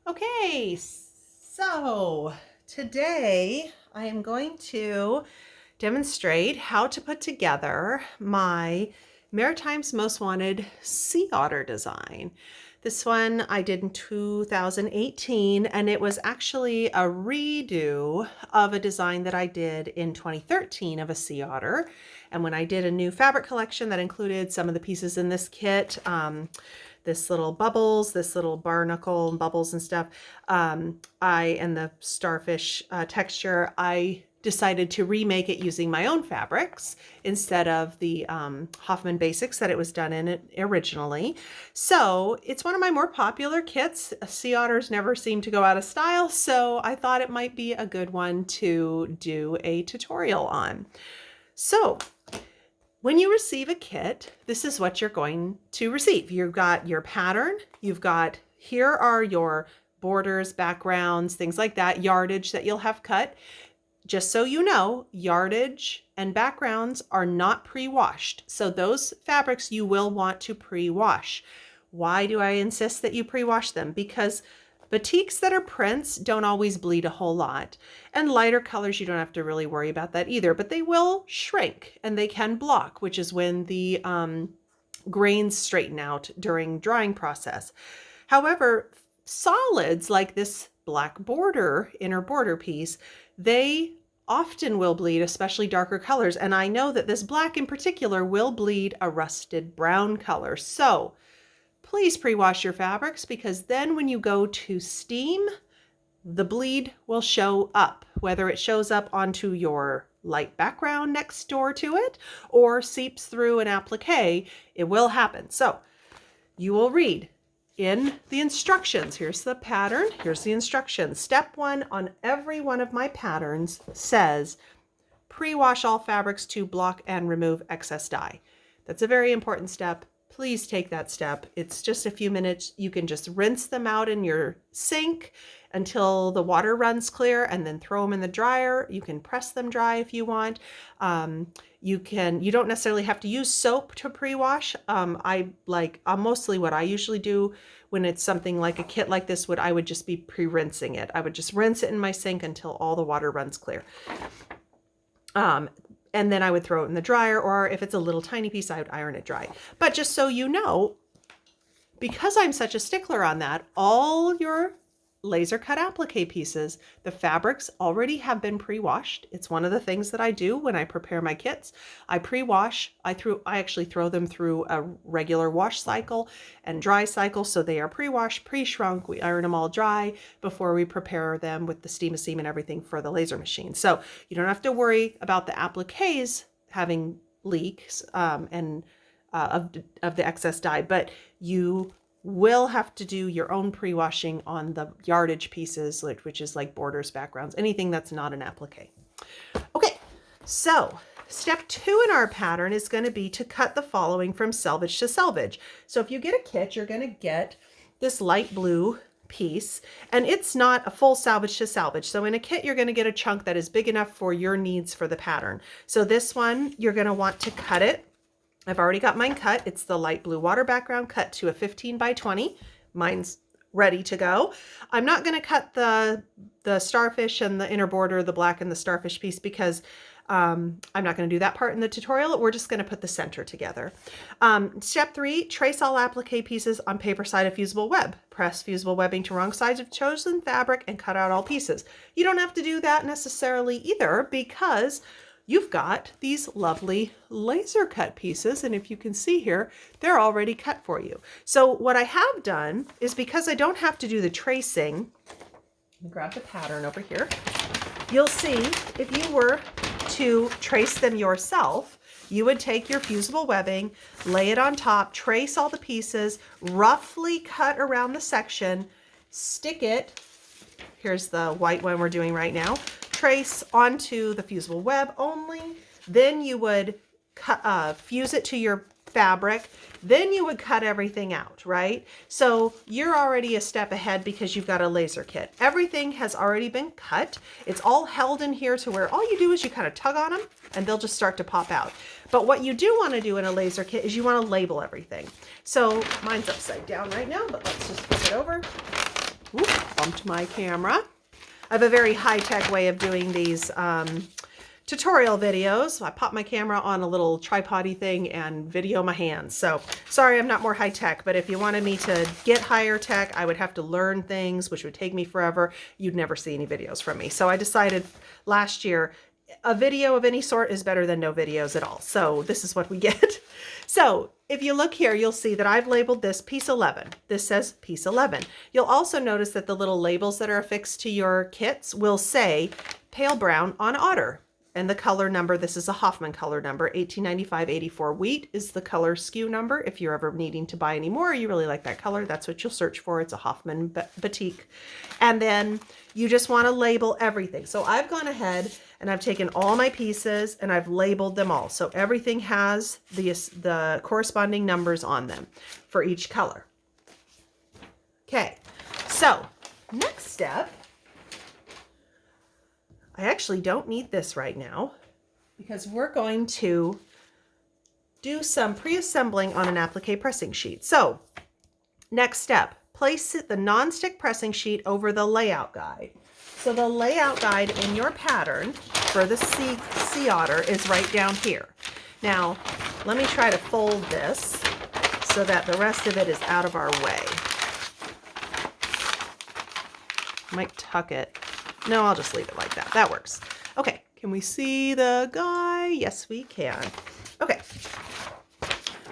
Okay, so today I am going to demonstrate how to put together my Maritimes Most Wanted Sea Otter design. This one I did in 2018, and it was actually a redo of a design that I did in 2013 of a sea otter. And when I did a new fabric collection that included some of the pieces in this kit, this little bubbles, this little barnacle and bubbles and stuff, and the starfish texture, I decided to remake it using my own fabrics instead of the Hoffman Basics that it was done in originally. So it's one of my more popular kits. Sea otters never seem to go out of style, so I thought it might be a good one to do a tutorial on. So when you receive a kit, this is what you're going to receive. You've got your pattern, here are your borders, backgrounds, things like that, yardage that you'll have cut. Just so you know, yardage and backgrounds are not pre-washed. So those fabrics you will want to pre-wash. Why do I insist that you pre-wash them? Because batiks that are prints don't always bleed a whole lot. And lighter colors, you don't have to really worry about that either, but they will shrink and they can block, which is when the grains straighten out during drying process. However, solids like this black border, inner border piece, they often will bleed, especially darker colors. And I know that this black in particular will bleed a rusted brown color. So please pre-wash your fabrics, because then when you go to steam, the bleed will show up, whether it shows up onto your light background next door to it or seeps through an applique. It will happen. So you will read in the instructions, here's the pattern, here's the instructions. Step 1 on every one of my patterns says, pre-wash all fabrics to block and remove excess dye. That's a very important step. Please take that step. It's just a few minutes. You can just rinse them out in your sink until the water runs clear and then throw them in the dryer. You can press them dry if you want. You don't necessarily have to use soap to pre-wash. Mostly what I usually do when it's something like a kit like this, I would just be pre-rinsing it. I would just rinse it in my sink until all the water runs clear. And then I would throw it in the dryer, or if it's a little tiny piece, I would iron it dry. But just so you know, because I'm such a stickler on that, all your laser cut applique pieces, the fabrics already have been pre-washed. It's one of the things that I do when I prepare my kits. I pre-wash. I actually throw them through a regular wash cycle and dry cycle, so they are pre-washed, pre-shrunk. We iron them all dry before we prepare them with the steam and everything for the laser machine. So you don't have to worry about the appliques having leaks of the excess dye, but you will have to do your own pre-washing on the yardage pieces, which is like borders, backgrounds, anything that's not an applique. Okay, so step 2 in our pattern is going to be to cut the following from selvage to selvage. So if you get a kit, you're going to get this light blue piece, and it's not a full selvage to selvage. So in a kit, you're going to get a chunk that is big enough for your needs for the pattern. So this one, you're going to want to cut it. I've already got mine cut. It's the light blue water background cut to a 15 by 20. Mine's ready to go. I'm not going to cut the starfish and the inner border, the black and the starfish piece, because I'm not going to do that part in the tutorial. We're just going to put the center together. Step 3, trace all applique pieces on paper side of fusible web. Press fusible webbing to wrong sides of chosen fabric and cut out all pieces. You don't have to do that necessarily either, because you've got these lovely laser cut pieces, and if you can see here, they're already cut for you. So what I have done is, because I don't have to do the tracing, grab the pattern over here, you'll see if you were to trace them yourself, you would take your fusible webbing, lay it on top, trace all the pieces, roughly cut around the section, stick it, here's the white one we're doing right now, trace onto the fusible web only, then you would fuse it to your fabric, then you would cut everything out, right? So you're already a step ahead because you've got a laser kit. Everything has already been cut. It's all held in here to where all you do is you kind of tug on them and they'll just start to pop out. But what you do want to do in a laser kit is you want to label everything. So mine's upside down right now, but let's just flip it over. Whoop, bumped my camera. I have a very high-tech way of doing these tutorial videos. I pop my camera on a little tripod-y thing and video my hands. So sorry I'm not more high-tech, but if you wanted me to get higher tech, I would have to learn things, which would take me forever. You'd never see any videos from me. So I decided last year, a video of any sort is better than no videos at all. So this is what we get. So if you look here, you'll see that I've labeled this piece 11. This says piece 11. You'll also notice that the little labels that are affixed to your kits will say pale brown on Otter. And the color number, this is a Hoffman color number, 1895-84 wheat is the color SKU number. If you're ever needing to buy any more, you really like that color, that's what you'll search for. It's a Hoffman batik. And then you just want to label everything. So I've gone ahead and I've taken all my pieces and I've labeled them all. So everything has the corresponding numbers on them for each color. Okay, so next step, I actually don't need this right now because we're going to do some pre-assembling on an applique pressing sheet. So next step, place the non-stick pressing sheet over the layout guide. So the layout guide in your pattern for the Sea Otter is right down here. Now, let me try to fold this so that the rest of it is out of our way. I might tuck it. No, I'll just leave it like that. That works. Okay, can we see the guy? Yes, we can. Okay,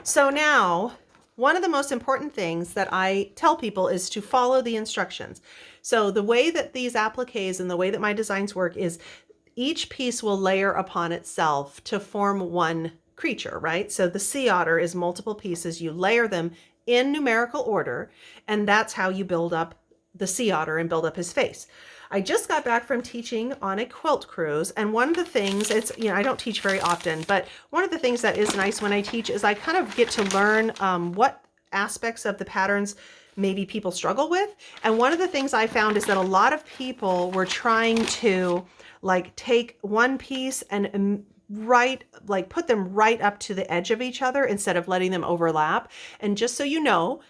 so now one of the most important things that I tell people is to follow the instructions. So the way that these appliques and the way that my designs work is each piece will layer upon itself to form one creature, right? So the Sea Otter is multiple pieces. You layer them in numerical order, and that's how you build up the Sea Otter and build up his face. I just got back from teaching on a quilt cruise, and one of the things, I don't teach very often, but one of the things that is nice when I teach is I kind of get to learn what aspects of the patterns maybe people struggle with. And one of the things I found is that a lot of people were trying to like take one piece and put them right up to the edge of each other instead of letting them overlap. And just so you know,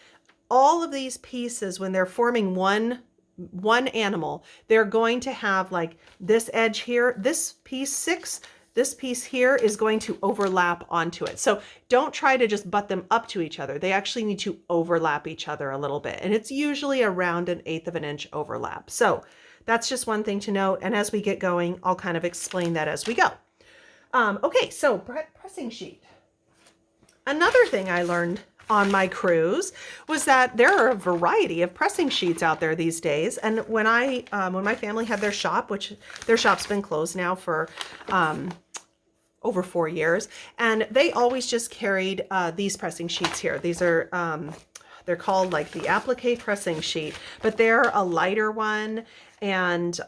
all of these pieces, when they're forming one animal, they're going to have like this edge here, this piece 6, this piece here is going to overlap onto it. So don't try to just butt them up to each other. They actually need to overlap each other a little bit. And it's usually around 1/8 of an inch overlap. So that's just one thing to note. And as we get going, I'll kind of explain that as we go. Okay, so pressing sheet. Another thing I learned on my cruise was that there are a variety of pressing sheets out there these days. And when my family had their shop, which their shop's been closed now for over 4 years, and they always just carried these pressing sheets here. These are they're called like the applique pressing sheet, but they're a lighter one, and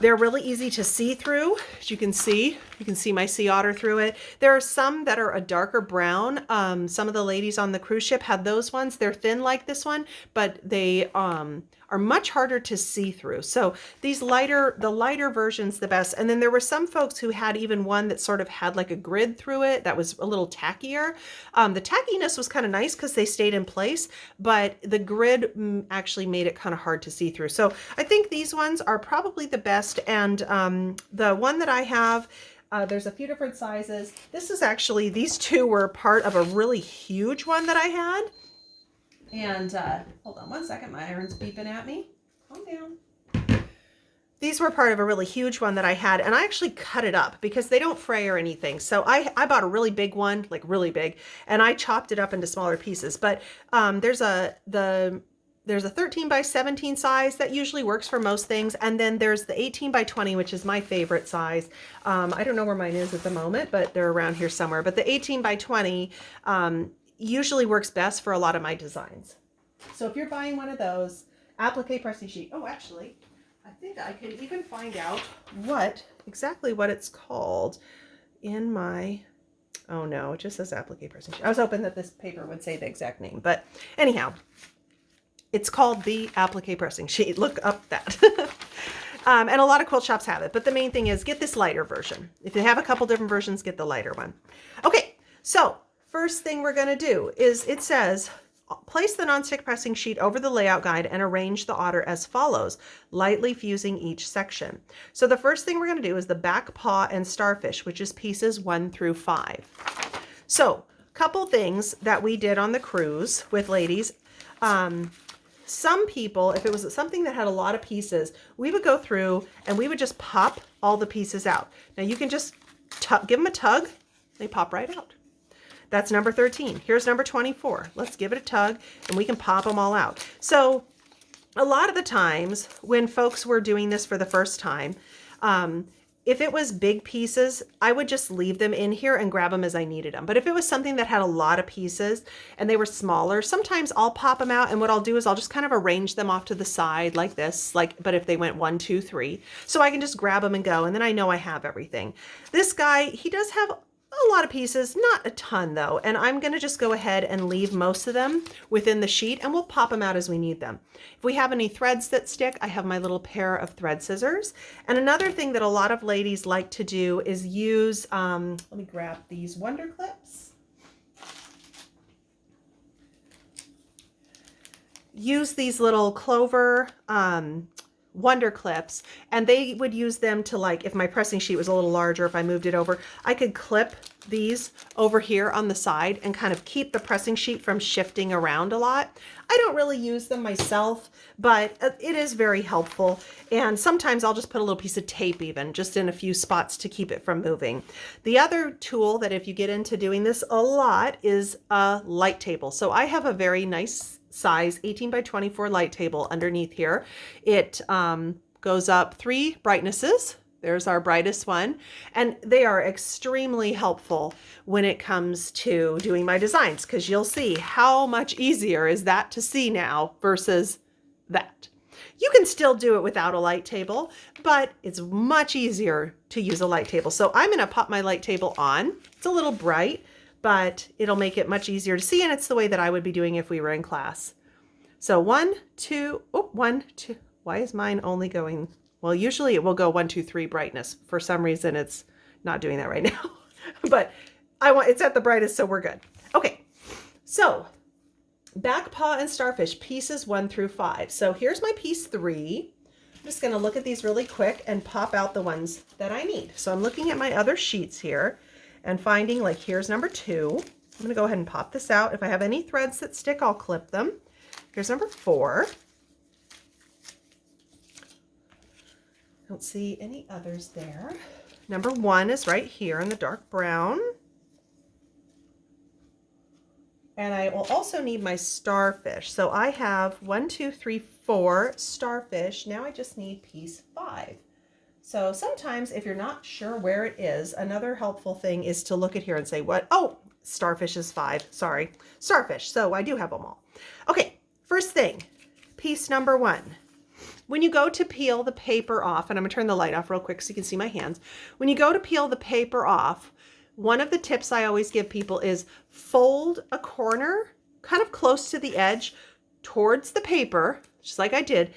they're really easy to see through. As you can see my Sea Otter through it. There are some that are a darker brown. Some of the ladies on the cruise ship had those ones. They're thin like this one, but they are much harder to see through. So the lighter version's the best. And then there were some folks who had even one that sort of had like a grid through it that was a little tackier. The tackiness was kind of nice because they stayed in place, but the grid actually made it kind of hard to see through. So I think these ones are probably the best. And the one that I have, there's a few different sizes. This is actually, these two were part of a really huge one that I had. And hold on one second, my iron's beeping at me. Calm down. These were part of a really huge one that I had, and I actually cut it up because they don't fray or anything. So I bought a really big one, like really big, and I chopped it up into smaller pieces. But there's a 13 by 17 size that usually works for most things. And then there's the 18 by 20, which is my favorite size. I don't know where mine is at the moment, but they're around here somewhere. But the 18 by 20 usually works best for a lot of my designs. So if you're buying one of those, applique pressing sheet. Oh, actually, I think I could even find out exactly what it's called in my, oh no, it just says applique pressing sheet. I was hoping that this paper would say the exact name, but anyhow, it's called the applique pressing sheet. Look up that. And a lot of quilt shops have it, but the main thing is get this lighter version. If you have a couple different versions, get the lighter one. Okay, so first thing we're gonna do is, it says Place the nonstick pressing sheet over the layout guide and arrange the otter as follows, lightly fusing each section. So the first thing we're going to do is the back paw and starfish, which is pieces 1 through 5. So couple things that we did on the cruise with ladies. Some people, if it was something that had a lot of pieces, we would go through and we would just pop all the pieces out. Now you can just give them a tug, they pop right out. That's number 13. Here's number 24. Let's give it a tug and we can pop them all out. So a lot of the times when folks were doing this for the first time, if it was big pieces, I would just leave them in here and grab them as I needed them. But if it was something that had a lot of pieces and they were smaller, sometimes I'll pop them out, and what I'll do is I'll just kind of arrange them off to the side like this, but if they went 1, 2, 3, so I can just grab them and go, and then I know I have everything. This guy, he does have a lot of pieces, not a ton though, and I'm going to just go ahead and leave most of them within the sheet, and we'll pop them out as we need them. If we have any threads that stick, I have my little pair of thread scissors. And another thing that a lot of ladies like to do is use, let me grab these Wonder Clips. Use these little clover Wonder Clips, and they would use them to, like, if my pressing sheet was a little larger, if I moved it over, I could clip these over here on the side and kind of keep the pressing sheet from shifting around a lot. I don't really use them myself, but it is very helpful. And sometimes I'll just put a little piece of tape even just in a few spots to keep it from moving. The other tool that if you get into doing this a lot is a light table. So I have a very nice size 18 by 24 light table underneath here. It goes up 3 brightnesses. There's our brightest one, and they are extremely helpful when it comes to doing my designs, because you'll see how much easier is that to see now versus that. You can still do it without a light table, but it's much easier to use a light table. So I'm going to pop my light table on. It's a little bright, but it'll make it much easier to see, and it's the way that I would be doing if we were in class. So 1, 2, 1, 2. Why is mine only going? Well, usually it will go 1, 2, 3 brightness. For some reason, it's not doing that right now, but it's at the brightest, so we're good. Okay, so back paw and starfish, pieces 1 through 5. So here's my piece 3. I'm just gonna look at these really quick and pop out the ones that I need. So I'm looking at my other sheets here and finding, like, here's number 2. I'm gonna go ahead and pop this out. If I have any threads that stick, I'll clip them. Here's number 4. Don't see any others there. Number 1 is right here in the dark brown. And I will also need my starfish. So I have 1, 2, 3, 4 starfish. Now I just need piece 5. So sometimes if you're not sure where it is, another helpful thing is to look at here and say, what? Oh, starfish is 5. Sorry, starfish. So I do have them all. Okay, first thing, piece number 1. When you go to peel the paper off, and I'm gonna turn the light off real quick so you can see my hands. When you go to peel the paper off, one of the tips I always give people is fold a corner kind of close to the edge towards the paper, just like I did,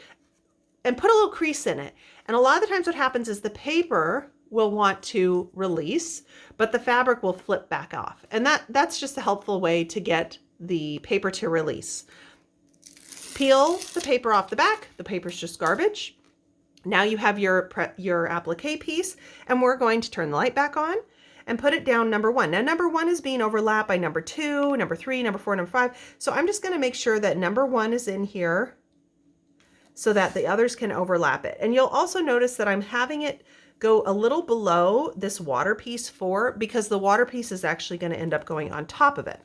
and put a little crease in it. And a lot of the times what happens is the paper will want to release, but the fabric will flip back off. And that's just a helpful way to get the paper to release. Peel the paper off the back. The paper's just garbage. Now you have your applique piece, and we're going to turn the light back on and put it down number 1. Now number 1 is being overlapped by number 2, number 3, number 4, number 5. So I'm just going to make sure that number 1 is in here so that the others can overlap it. And you'll also notice that I'm having it go a little below this water piece 4, because the water piece is actually going to end up going on top of it.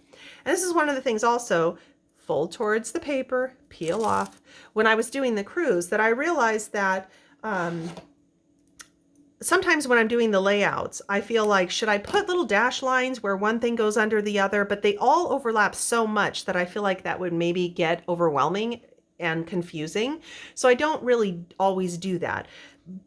And this is one of the things also, fold towards the paper, peel off. When I was doing the cruise, that I realized that sometimes when I'm doing the layouts, I feel like, should I put little dash lines where one thing goes under the other? But they all overlap so much that I feel like that would maybe get overwhelming and confusing. So I don't really always do that.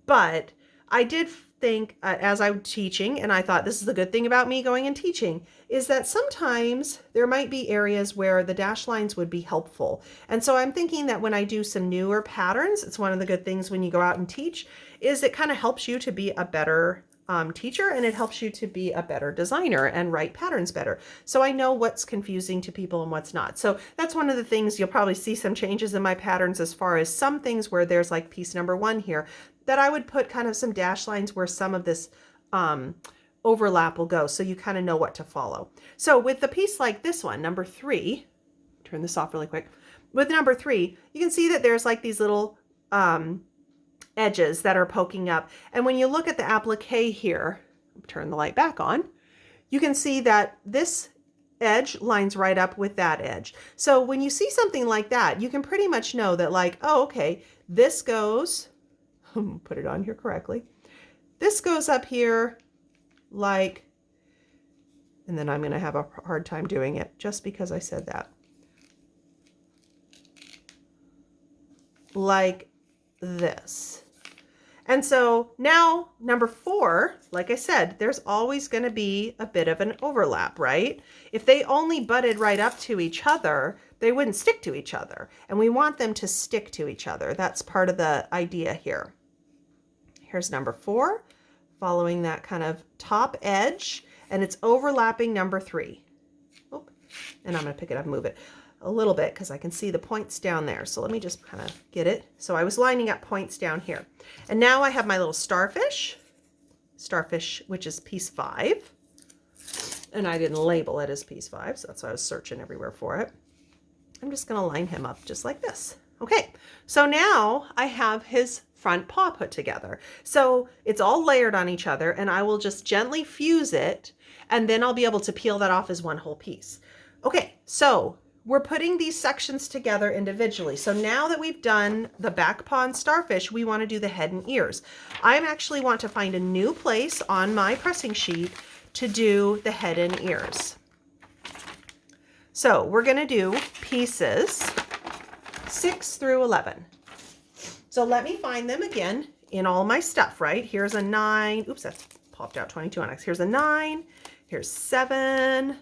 But I did think as I'm teaching, and I thought this is the good thing about me going and teaching, is that sometimes there might be areas where the dash lines would be helpful. And so I'm thinking that when I do some newer patterns, it's one of the good things when you go out and teach, is it kind of helps you to be a better teacher, and it helps you to be a better designer and write patterns better. So I know what's confusing to people and what's not. So that's one of the things. You'll probably see some changes in my patterns as far as some things where there's like piece number 1 here that I would put kind of some dash lines where some of this overlap will go, so you kind of know what to follow. So with the piece like this one, number 3, turn this off really quick. With number 3, you can see that there's like these little edges that are poking up. And when you look at the applique here, turn the light back on, you can see that this edge lines right up with that edge. So when you see something like that, you can pretty much know that like, oh, okay, this goes, put it on here correctly. This goes up here like, and then I'm going to have a hard time doing it just because I said that. Like this. And so now number 4, like I said, there's always going to be a bit of an overlap, right? If they only butted right up to each other, they wouldn't stick to each other. And we want them to stick to each other. That's part of the idea here. Here's number 4, following that kind of top edge, and it's overlapping number 3. Oh, and I'm going to pick it up and move it a little bit because I can see the points down there. So let me just kind of get it. So I was lining up points down here. And now I have my little starfish, which is piece 5. And I didn't label it as piece 5, so that's why I was searching everywhere for it. I'm just going to line him up just like this. Okay, so now I have his front paw put together. So it's all layered on each other, and I will just gently fuse it, and then I'll be able to peel that off as one whole piece. Okay, so we're putting these sections together individually. So now that we've done the back paw and starfish, we want to do the head and ears. I actually want to find a new place on my pressing sheet to do the head and ears. So we're going to do pieces 6 through 11. So let me find them again in all my stuff, right? Here's a 9. Oops, that's popped out 22 on X. Here's a 9. Here's 7.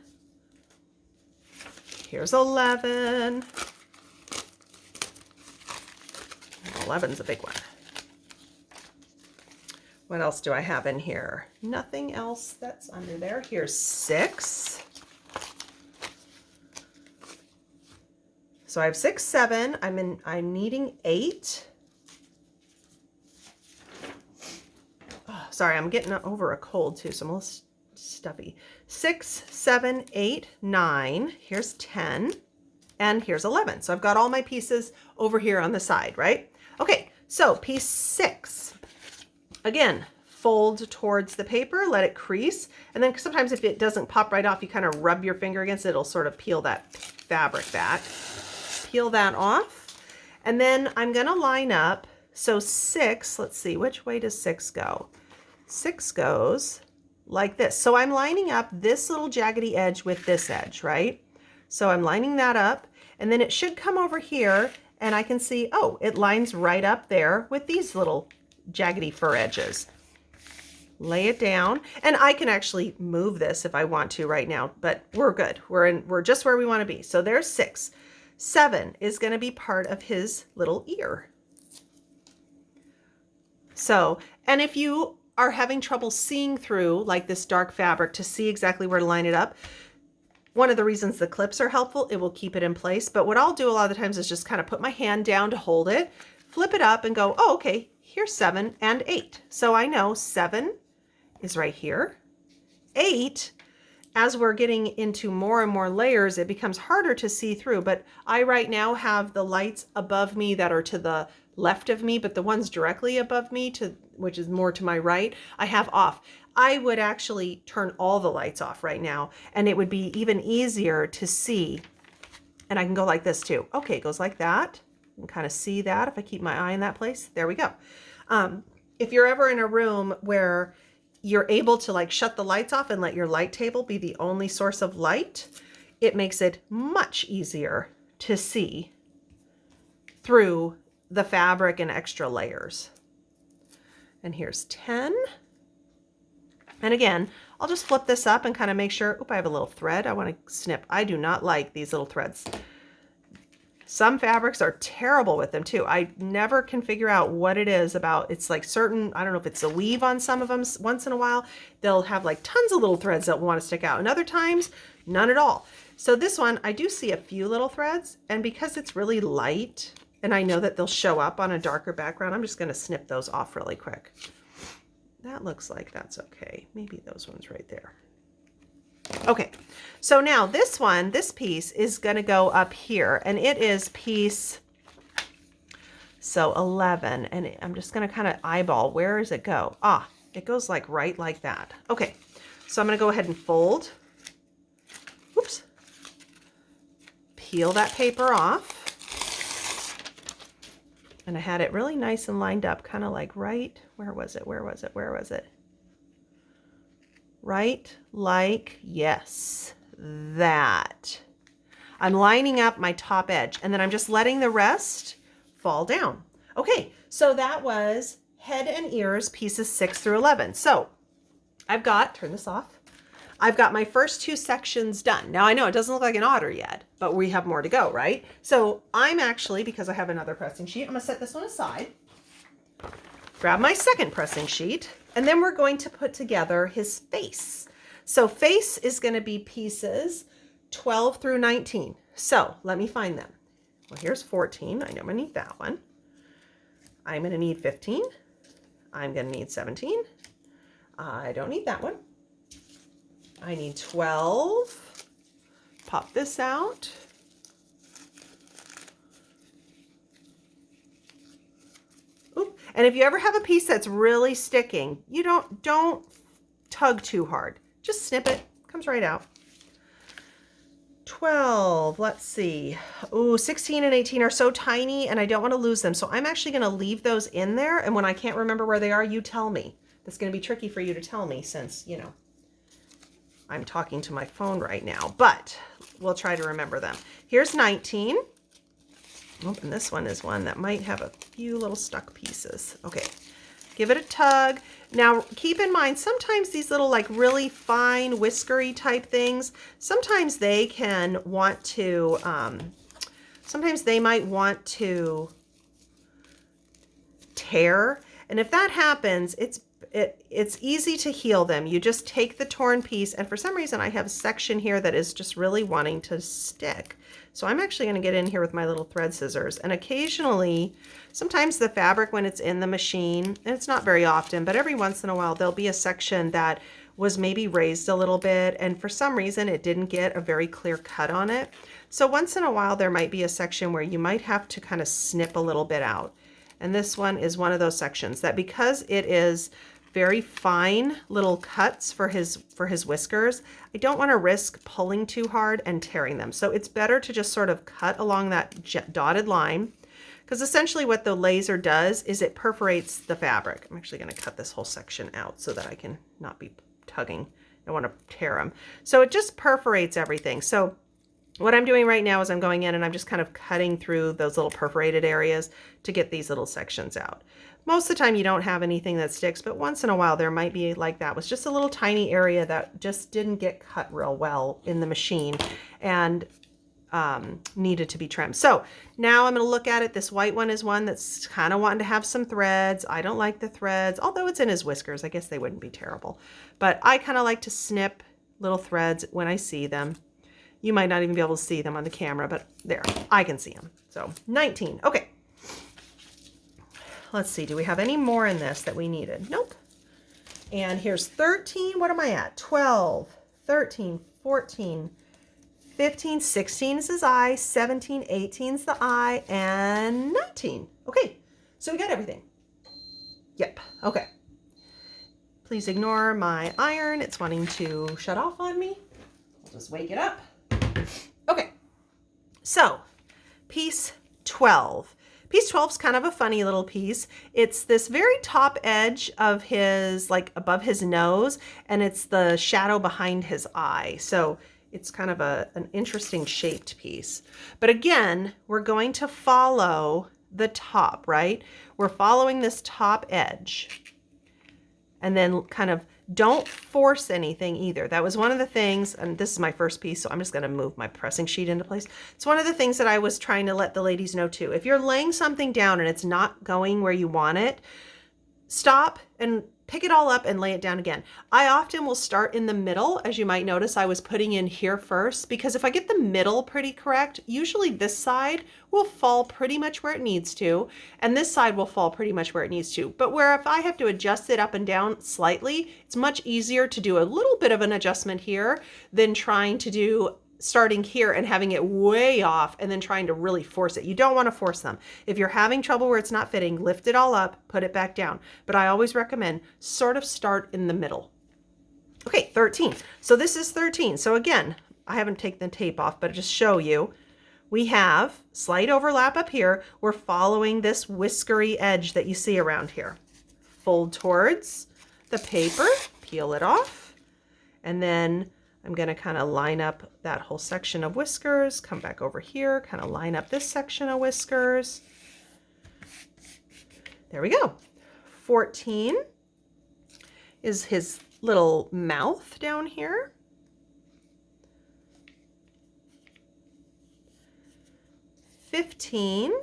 Here's 11. 11's a big one. What else do I have in here? Nothing else that's under there. Here's 6. So I have 6, 7. I'm needing 8. Oh, sorry, I'm getting over a cold too, so I'm a little stuffy. 6, 7, 8, 9. Here's 10. And here's 11. So I've got all my pieces over here on the side, right? Okay, so piece 6. Again, fold towards the paper, let it crease. And then sometimes if it doesn't pop right off, you kind of rub your finger against it. It'll sort of peel that fabric back. Peel that off. And then I'm going to line up. So 6, let's see, which way does 6 go? 6 goes like this. So I'm lining up this little jaggedy edge with this edge, right? So I'm lining that up, and then it should come over here, and I can see, oh, it lines right up there with these little jaggedy fur edges. Lay it down, and I can actually move this if I want to right now, but we're good. We're just where we want to be. So there's 6. 7 is going to be part of his little ear. So, and if you are having trouble seeing through like this dark fabric to see exactly where to line it up, one of the reasons the clips are helpful, it will keep it in place. But what I'll do a lot of the times is just kind of put my hand down to hold it, flip it up and go, oh, okay, here's 7 and 8. So I know 7 is right here. 8, as we're getting into more and more layers, it becomes harder to see through. But I right now have the lights above me that are to the left of me, but the ones directly above me, which is more to my right, I have off. I would actually turn all the lights off right now, and it would be even easier to see. And I can go like this too. Okay, it goes like that. You can kind of see that if I keep my eye in that place. There we go. If you're ever in a room where you're able to like shut the lights off and let your light table be the only source of light, it makes it much easier to see through the fabric and extra layers. And here's 10. And again, I'll just flip this up and kind of make sure, oop, I have a little thread I want to snip. I do not like these little threads. Some fabrics are terrible with them too. I never can figure out what it is about. It's like certain, I don't know if it's the weave on some of them. Once in a while, they'll have like tons of little threads that want to stick out, and other times, none at all. So this one, I do see a few little threads, and because it's really light, and I know that they'll show up on a darker background, I'm just going to snip those off really quick. That looks like that's okay. Maybe those ones right there. Okay, so now this one, this piece is going to go up here, and it is piece, so 11, and I'm just going to kind of eyeball, where does it go? Ah, it goes like right like that. Okay, so I'm going to go ahead and fold. Oops. Peel that paper off. And I had it really nice and lined up, kind of like right, where was it? Right like, yes, that. I'm lining up my top edge, and then I'm just letting the rest fall down. Okay, so that was head and ears pieces 6 through 11. So I've got, turn this off. I've got my first 2 sections done. Now I know it doesn't look like an otter yet, but we have more to go, right? So I'm actually, because I have another pressing sheet, I'm gonna set this one aside, grab my second pressing sheet, and then we're going to put together his face. So face is gonna be pieces 12 through 19. So let me find them. Well, here's 14. I know I'm gonna need that one. I'm gonna need 15. I'm gonna need 17. I don't need that one. I need 12. Pop this out. Oop. And if you ever have a piece that's really sticking, you don't tug too hard. Just snip it. Comes right out. 12. Let's see. Ooh, 16 and 18 are so tiny, and I don't want to lose them. So I'm actually going to leave those in there. And when I can't remember where they are, you tell me. That's going to be tricky for you to tell me since, you know, I'm talking to my phone right now, but we'll try to remember them. Here's 19. Oh, and this one is one that might have a few little stuck pieces. Okay, give it a tug. Now, keep in mind, sometimes these little like really fine whiskery type things, sometimes they can want to, sometimes they might want to tear. And if that happens, it's easy to heal them. You just take the torn piece, and for some reason I have a section here that is just really wanting to stick. So I'm actually going to get in here with my little thread scissors, and occasionally, sometimes the fabric when it's in the machine, and it's not very often, but every once in a while there'll be a section that was maybe raised a little bit, and for some reason it didn't get a very clear cut on it. So once in a while there might be a section where you might have to kind of snip a little bit out. And this one is one of those sections that, because it is very fine little cuts for his whiskers, I don't want to risk pulling too hard and tearing them. So it's better to just sort of cut along that dotted line, because essentially what the laser does is it perforates the fabric. I'm actually going to cut this whole section out so that I can not be tugging. I don't want to tear them. So it just perforates everything. So what I'm doing right now is I'm going in and I'm just kind of cutting through those little perforated areas to get these little sections out. Most of the time you don't have anything that sticks, but once in a while there might be like that. It was just a little tiny area that just didn't get cut real well in the machine and needed to be trimmed. So now I'm going to look at it. This white one is one that's kind of wanting to have some threads. I don't like the threads, although it's in his whiskers. I guess they wouldn't be terrible. But I kind of like to snip little threads when I see them. You might not even be able to see them on the camera, but there, I can see them. So 19. Okay. Let's see, do we have any more in this that we needed? Nope. And here's 13. What am I at? 12, 13, 14, 15, 16 is his eye, 17, 18 is the eye, and 19. Okay, so we got everything. Yep, okay. Please ignore my iron. It's wanting to shut off on me. I'll just wake it up. Okay, so piece 12. Piece 12 is kind of a funny little piece. It's this very top edge of his, like above his nose, and it's the shadow behind his eye. So it's kind of an interesting shaped piece. But again, we're going to follow the top, right? We're following this top edge and then kind of Don't force anything either. That was one of the things, and this is my first piece, so I'm just going to move my pressing sheet into place. It's one of the things that I was trying to let the ladies know too. If you're laying something down and it's not going where you want it, stop and pick it all up and lay it down again. I often will start in the middle. As you might notice, I was putting in here first, because if I get the middle pretty correct, usually this side will fall pretty much where it needs to, and this side will fall pretty much where it needs to. But where if I have to adjust it up and down slightly, it's much easier to do a little bit of an adjustment here than trying to do starting here and having it way off and then trying to really force it. You don't want to force them. If you're having trouble where it's not fitting, lift it all up, put it back down. But I always recommend sort of start in the middle. Okay, 13. So this is 13. So again, I haven't taken the tape off, but just show you, we have slight overlap up here. We're following this whiskery edge that you see around here. Fold towards the paper, peel it off, and then I'm going to kind of line up that whole section of whiskers, come back over here, kind of line up this section of whiskers. There we go. 14 is his little mouth down here. 15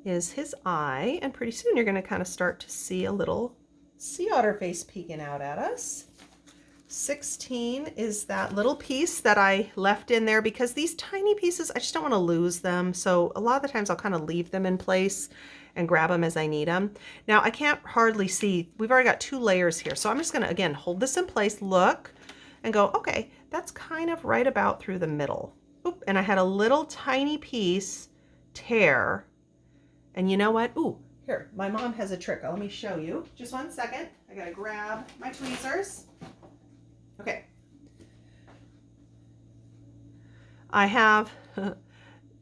is his eye, and pretty soon you're going to kind of start to see a little sea otter face peeking out at us. 16 is that little piece that I left in there because these tiny pieces, I just don't want to lose them. So a lot of the times I'll kind of leave them in place and grab them as I need them. Now I can't hardly see, we've already got 2 layers here. So I'm just going to, again, hold this in place, look, and go, okay, that's kind of right about through the middle. Oop, and I had a little tiny piece tear. And you know what? Ooh, here, my mom has a trick. Let me show you. Just one second. I got to grab my tweezers. Okay. I have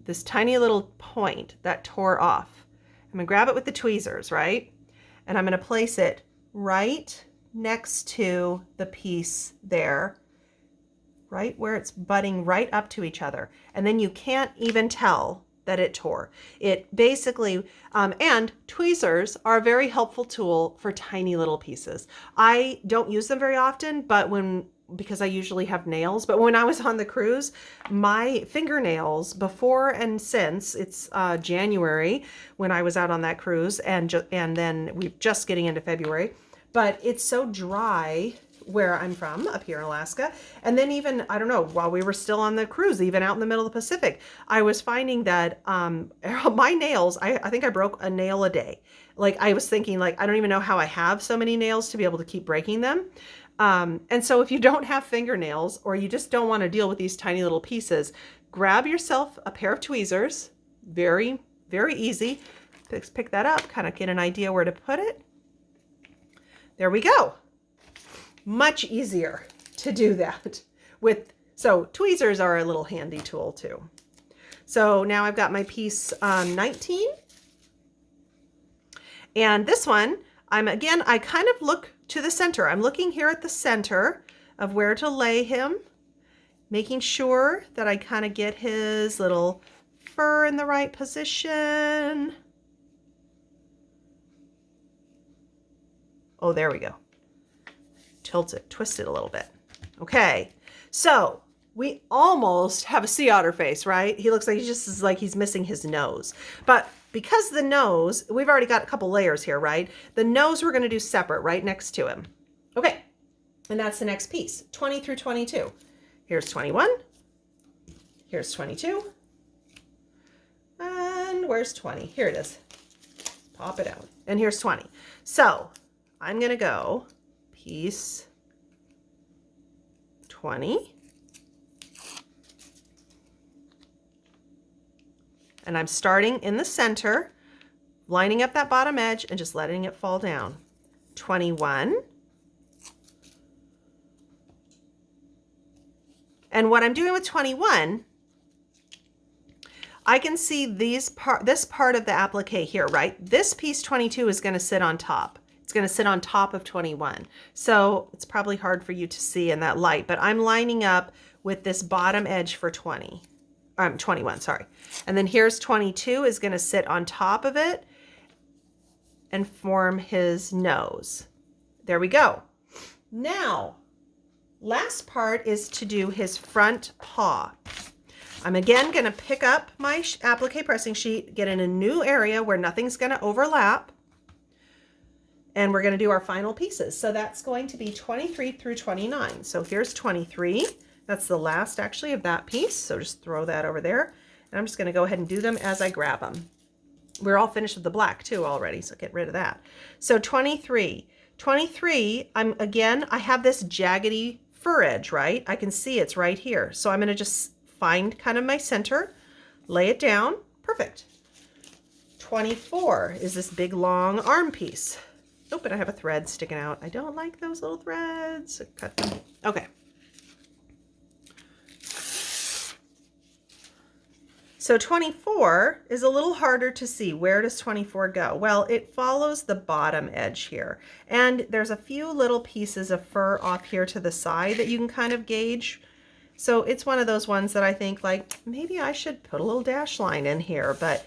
this tiny little point that tore off. I'm going to grab it with the tweezers, right? And I'm going to place it right next to the piece there, right where it's butting right up to each other. And then you can't even tell that it tore. It basically, and tweezers are a very helpful tool for tiny little pieces. I don't use them very often, but because I usually have nails, but when I was on the cruise, my fingernails before and since, it's January when I was out on that cruise, and then we're just getting into February, but it's so dry where I'm from, up here in Alaska. And then even, I don't know, while we were still on the cruise, even out in the middle of the Pacific, I was finding that my nails, I think I broke a nail a day. Like I was thinking, like, I don't even know how I have so many nails to be able to keep breaking them. And so if you don't have fingernails, or you just don't want to deal with these tiny little pieces, grab yourself a pair of tweezers. Very, very easy. Pick that up, kind of get an idea where to put it. There we go. Much easier to do that with, so tweezers are a little handy tool too. So now I've got my piece 19. And this one, I kind of look to the center. I'm looking here at the center of where to lay him, making sure that I kind of get his little fur in the right position. Oh, there we go. Tilt it, twist it a little bit. Okay, so we almost have a sea otter face, right? He looks like he's missing his nose. But because the nose, we've already got a couple layers here, right? The nose we're going to do separate right next to him. Okay, and that's the next piece, 20 through 22. Here's 21. Here's 22. And where's 20? Here it is. Pop it out. And here's 20. So I'm going to go piece 20. And I'm starting in the center, lining up that bottom edge and just letting it fall down. 21. And what I'm doing with 21, I can see this part of the applique here, right? This piece 22 is going to sit on top. It's going to sit on top of 21. So it's probably hard for you to see in that light, but I'm lining up with this bottom edge for 21, sorry. And then here's 22 is going to sit on top of it and form his nose. There we go. Now, last part is to do his front paw. I'm again going to pick up my applique pressing sheet, get in a new area where nothing's going to overlap, and we're going to do our final pieces. So that's going to be 23 through 29. So here's 23. That's the last actually of that piece. So just throw that over there. And I'm just going to go ahead and do them as I grab them. We're all finished with the black too already, so get rid of that. So 23. 23, I have this jaggedy fur edge, right? I can see it's right here. So I'm going to just find kind of my center, lay it down. Perfect. 24 is this big long arm piece. Oh, but I have a thread sticking out. I don't like those little threads. Cut them. Okay. So 24 is a little harder to see. Where does 24 go? Well, it follows the bottom edge here. And there's a few little pieces of fur off here to the side that you can kind of gauge. So it's one of those ones that I think like, maybe I should put a little dash line in here. But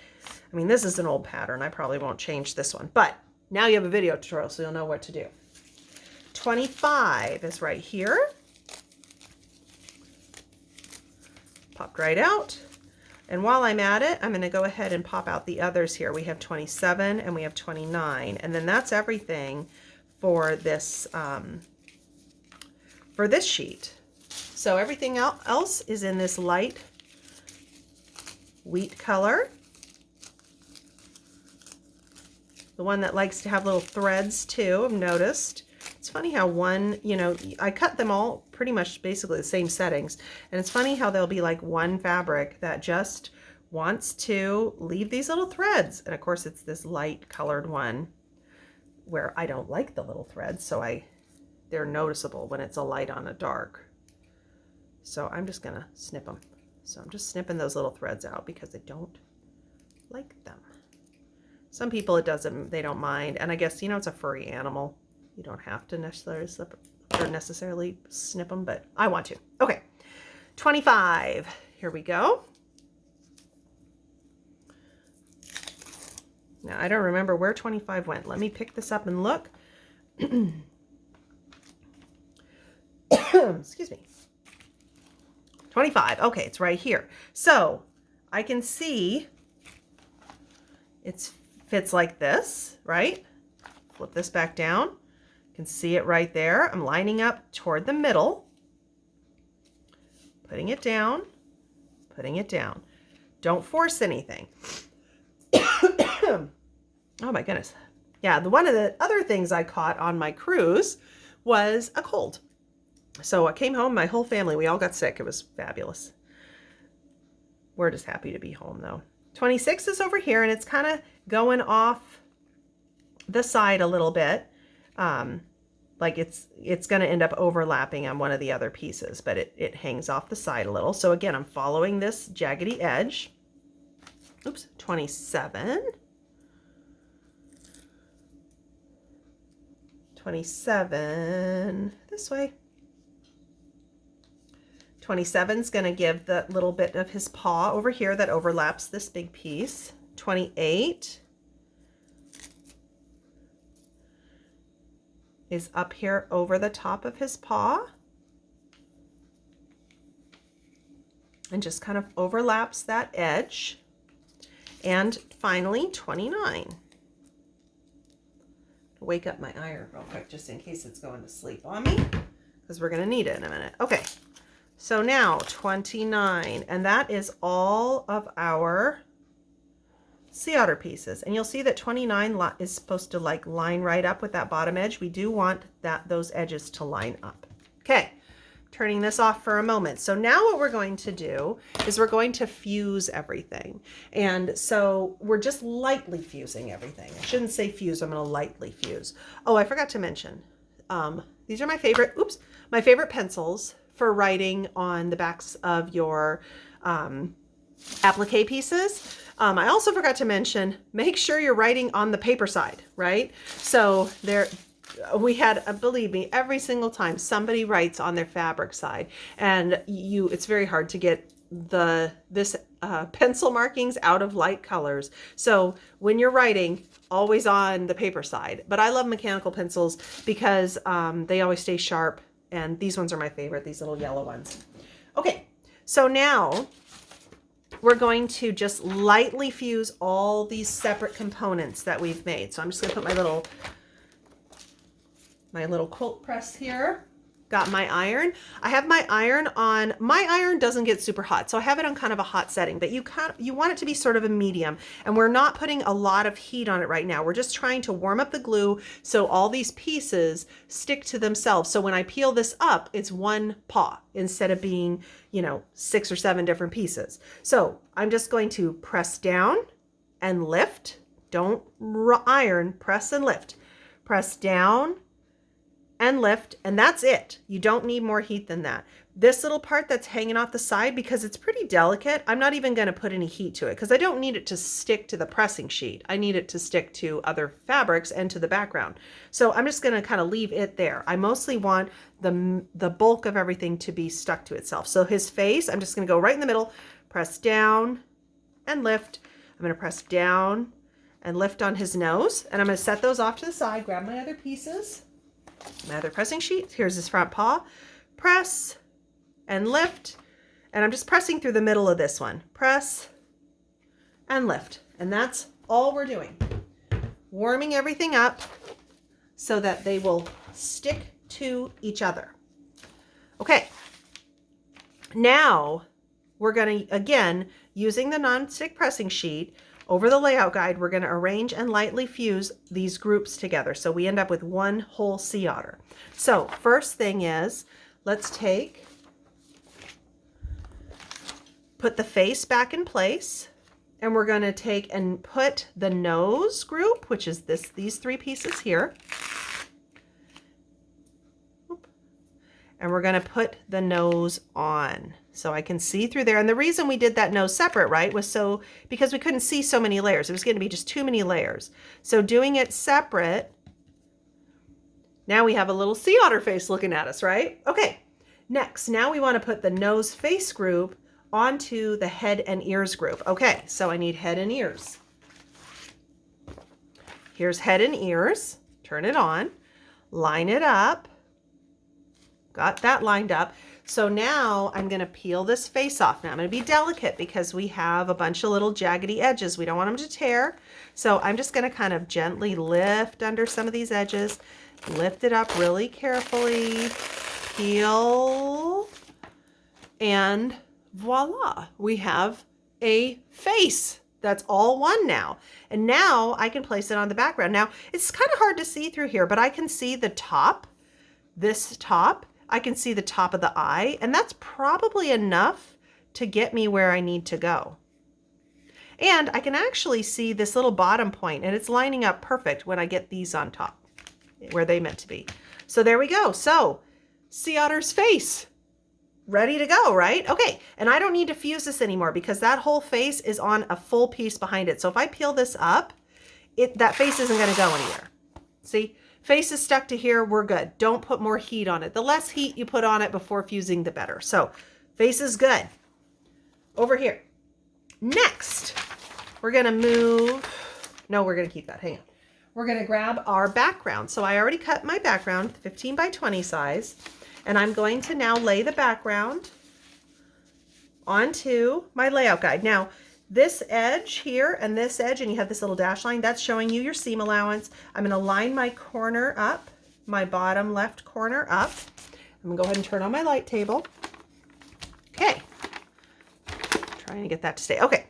I mean, this is an old pattern. I probably won't change this one. But now you have a video tutorial, so you'll know what to do. 25 is right here. Popped right out. And while I'm at it, I'm going to go ahead and pop out the others here. We have 27 and we have 29. And then that's everything for this sheet. So everything else is in this light wheat color. The one that likes to have little threads too, I've noticed. It's funny how one, I cut them all pretty much basically the same settings. And it's funny how there'll be like one fabric that just wants to leave these little threads. And of course it's this light colored one where I don't like the little threads. So they're noticeable when it's a light on a dark. So I'm just gonna snip them. So I'm just snipping those little threads out because I don't like them. Some people they don't mind. And I guess, it's a furry animal. You don't have to necessarily snip them, but I want to. Okay, 25. Here we go. Now, I don't remember where 25 went. Let me pick this up and look. Excuse me. 25. Okay, it's right here. So I can see it fits like this, right? Flip this back down. You can see it right there. I'm lining up toward the middle, putting it down, putting it down. Don't force anything. Oh my goodness. Yeah, one of the other things I caught on my cruise was a cold. So I came home, my whole family, we all got sick. It was fabulous. We're just happy to be home though. 26 is over here and it's kind of going off the side a little bit. Like it's going to end up overlapping on one of the other pieces, but it hangs off the side a little. So again, I'm following this jaggedy edge. Oops, 27. 27 this way. 27 is going to give the little bit of his paw over here that overlaps this big piece. 28 is up here over the top of his paw and just kind of overlaps that edge. And finally, 29. Wake up my iron real quick just in case it's going to sleep on me because we're going to need it in a minute. Okay. So now 29, and that is all of our sea otter pieces. And you'll see that 29 is supposed to like line right up with that bottom edge. We do want those edges to line up. Okay, turning this off for a moment. So now what we're going to do is we're going to fuse everything. And so we're just lightly fusing everything. I shouldn't say fuse, I'm going to lightly fuse. Oh, I forgot to mention, these are my favorite pencils for writing on the backs of your applique pieces. I also forgot to mention, make sure you're writing on the paper side, right? So we had, believe me, every single time somebody writes on their fabric side, and it's very hard to get this pencil markings out of light colors. So when you're writing, always on the paper side. But I love mechanical pencils because they always stay sharp. And these ones are my favorite, these little yellow ones. Okay, so now we're going to just lightly fuse all these separate components that we've made. So I'm just going to put my little quilt press here. Got my iron. I have my iron on. My iron doesn't get super hot, so I have it on kind of a hot setting, but you want it to be sort of a medium, and we're not putting a lot of heat on it right now. We're just trying to warm up the glue so all these pieces stick to themselves. So when I peel this up, it's one paw instead of being, 6 or 7 different pieces. So I'm just going to press down and lift. Don't iron, press and lift. Press down and lift, and that's it. You don't need more heat than that. This little part that's hanging off the side, because it's pretty delicate, I'm not even going to put any heat to it because I don't need it to stick to the pressing sheet. I need it to stick to other fabrics and to the background. So I'm just going to kind of leave it there. I mostly want the bulk of everything to be stuck to itself. So his face, I'm just going to go right in the middle, press down and lift. I'm going to press down and lift on his nose, and I'm going to set those off to the side, grab my other pieces. My other pressing sheet. Here's his front paw. Press and lift. And I'm just pressing through the middle of this one. Press and lift. And that's all we're doing. Warming everything up so that they will stick to each other. Okay. Now we're going to, again, using the nonstick pressing sheet, over the layout guide, we're going to arrange and lightly fuse these groups together so we end up with one whole sea otter. So first thing is, let's put the face back in place, and we're going to take and put the nose group, which is these 3 pieces here, and we're going to put the nose on. So I can see through there. And the reason we did that nose separate, right, was because we couldn't see so many layers. It was going to be just too many layers. So doing it separate, now we have a little sea otter face looking at us, right? Okay, next, now we want to put the nose face group onto the head and ears group. Okay, so I need head and ears. Here's head and ears. Turn it on, line it up. Got that lined up. So now I'm going to peel this face off. Now I'm going to be delicate because we have a bunch of little jaggedy edges. We don't want them to tear. So I'm just going to kind of gently lift under some of these edges, lift it up really carefully, peel, and voila, we have a face. That's all one now. And now I can place it on the background. Now it's kind of hard to see through here, but I can see the top, this top. I can see the top of the eye, and that's probably enough to get me where I need to go. And I can actually see this little bottom point, and it's lining up perfect when I get these on top, where they meant to be. So there we go. So sea otter's face, ready to go, right? Okay, and I don't need to fuse this anymore because that whole face is on a full piece behind it. So if I peel this up, that face isn't going to go anywhere. See? Face is stuck to here, we're good. Don't put more heat on it. The less heat you put on it before fusing, the better. So face is good. Over here. Next, we're gonna move, no, we're gonna keep that, hang on. We're gonna grab our background. So I already cut my background, 15 by 20 size, and I'm going to now lay the background onto my layout guide. Now, this edge here and this edge, and you have this little dash line, that's showing you your seam allowance. I'm going to line my corner up, my bottom left corner up. I'm going to go ahead and turn on my light table. Okay. Trying to get that to stay. Okay.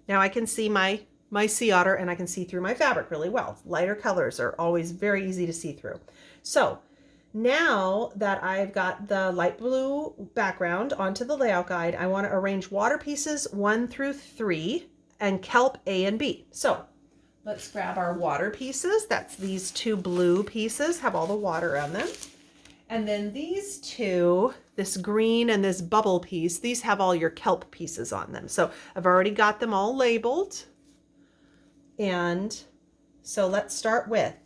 Now I can see my sea otter, and I can see through my fabric really well. Lighter colors are always very easy to see through. So now that I've got the light blue background onto the layout guide, I want to arrange water pieces 1 through 3 and kelp A and B. So let's grab our water pieces. That's these 2 blue pieces, have all the water on them. And then these 2, this green and this bubble piece, these have all your kelp pieces on them. So I've already got them all labeled. And so let's start with,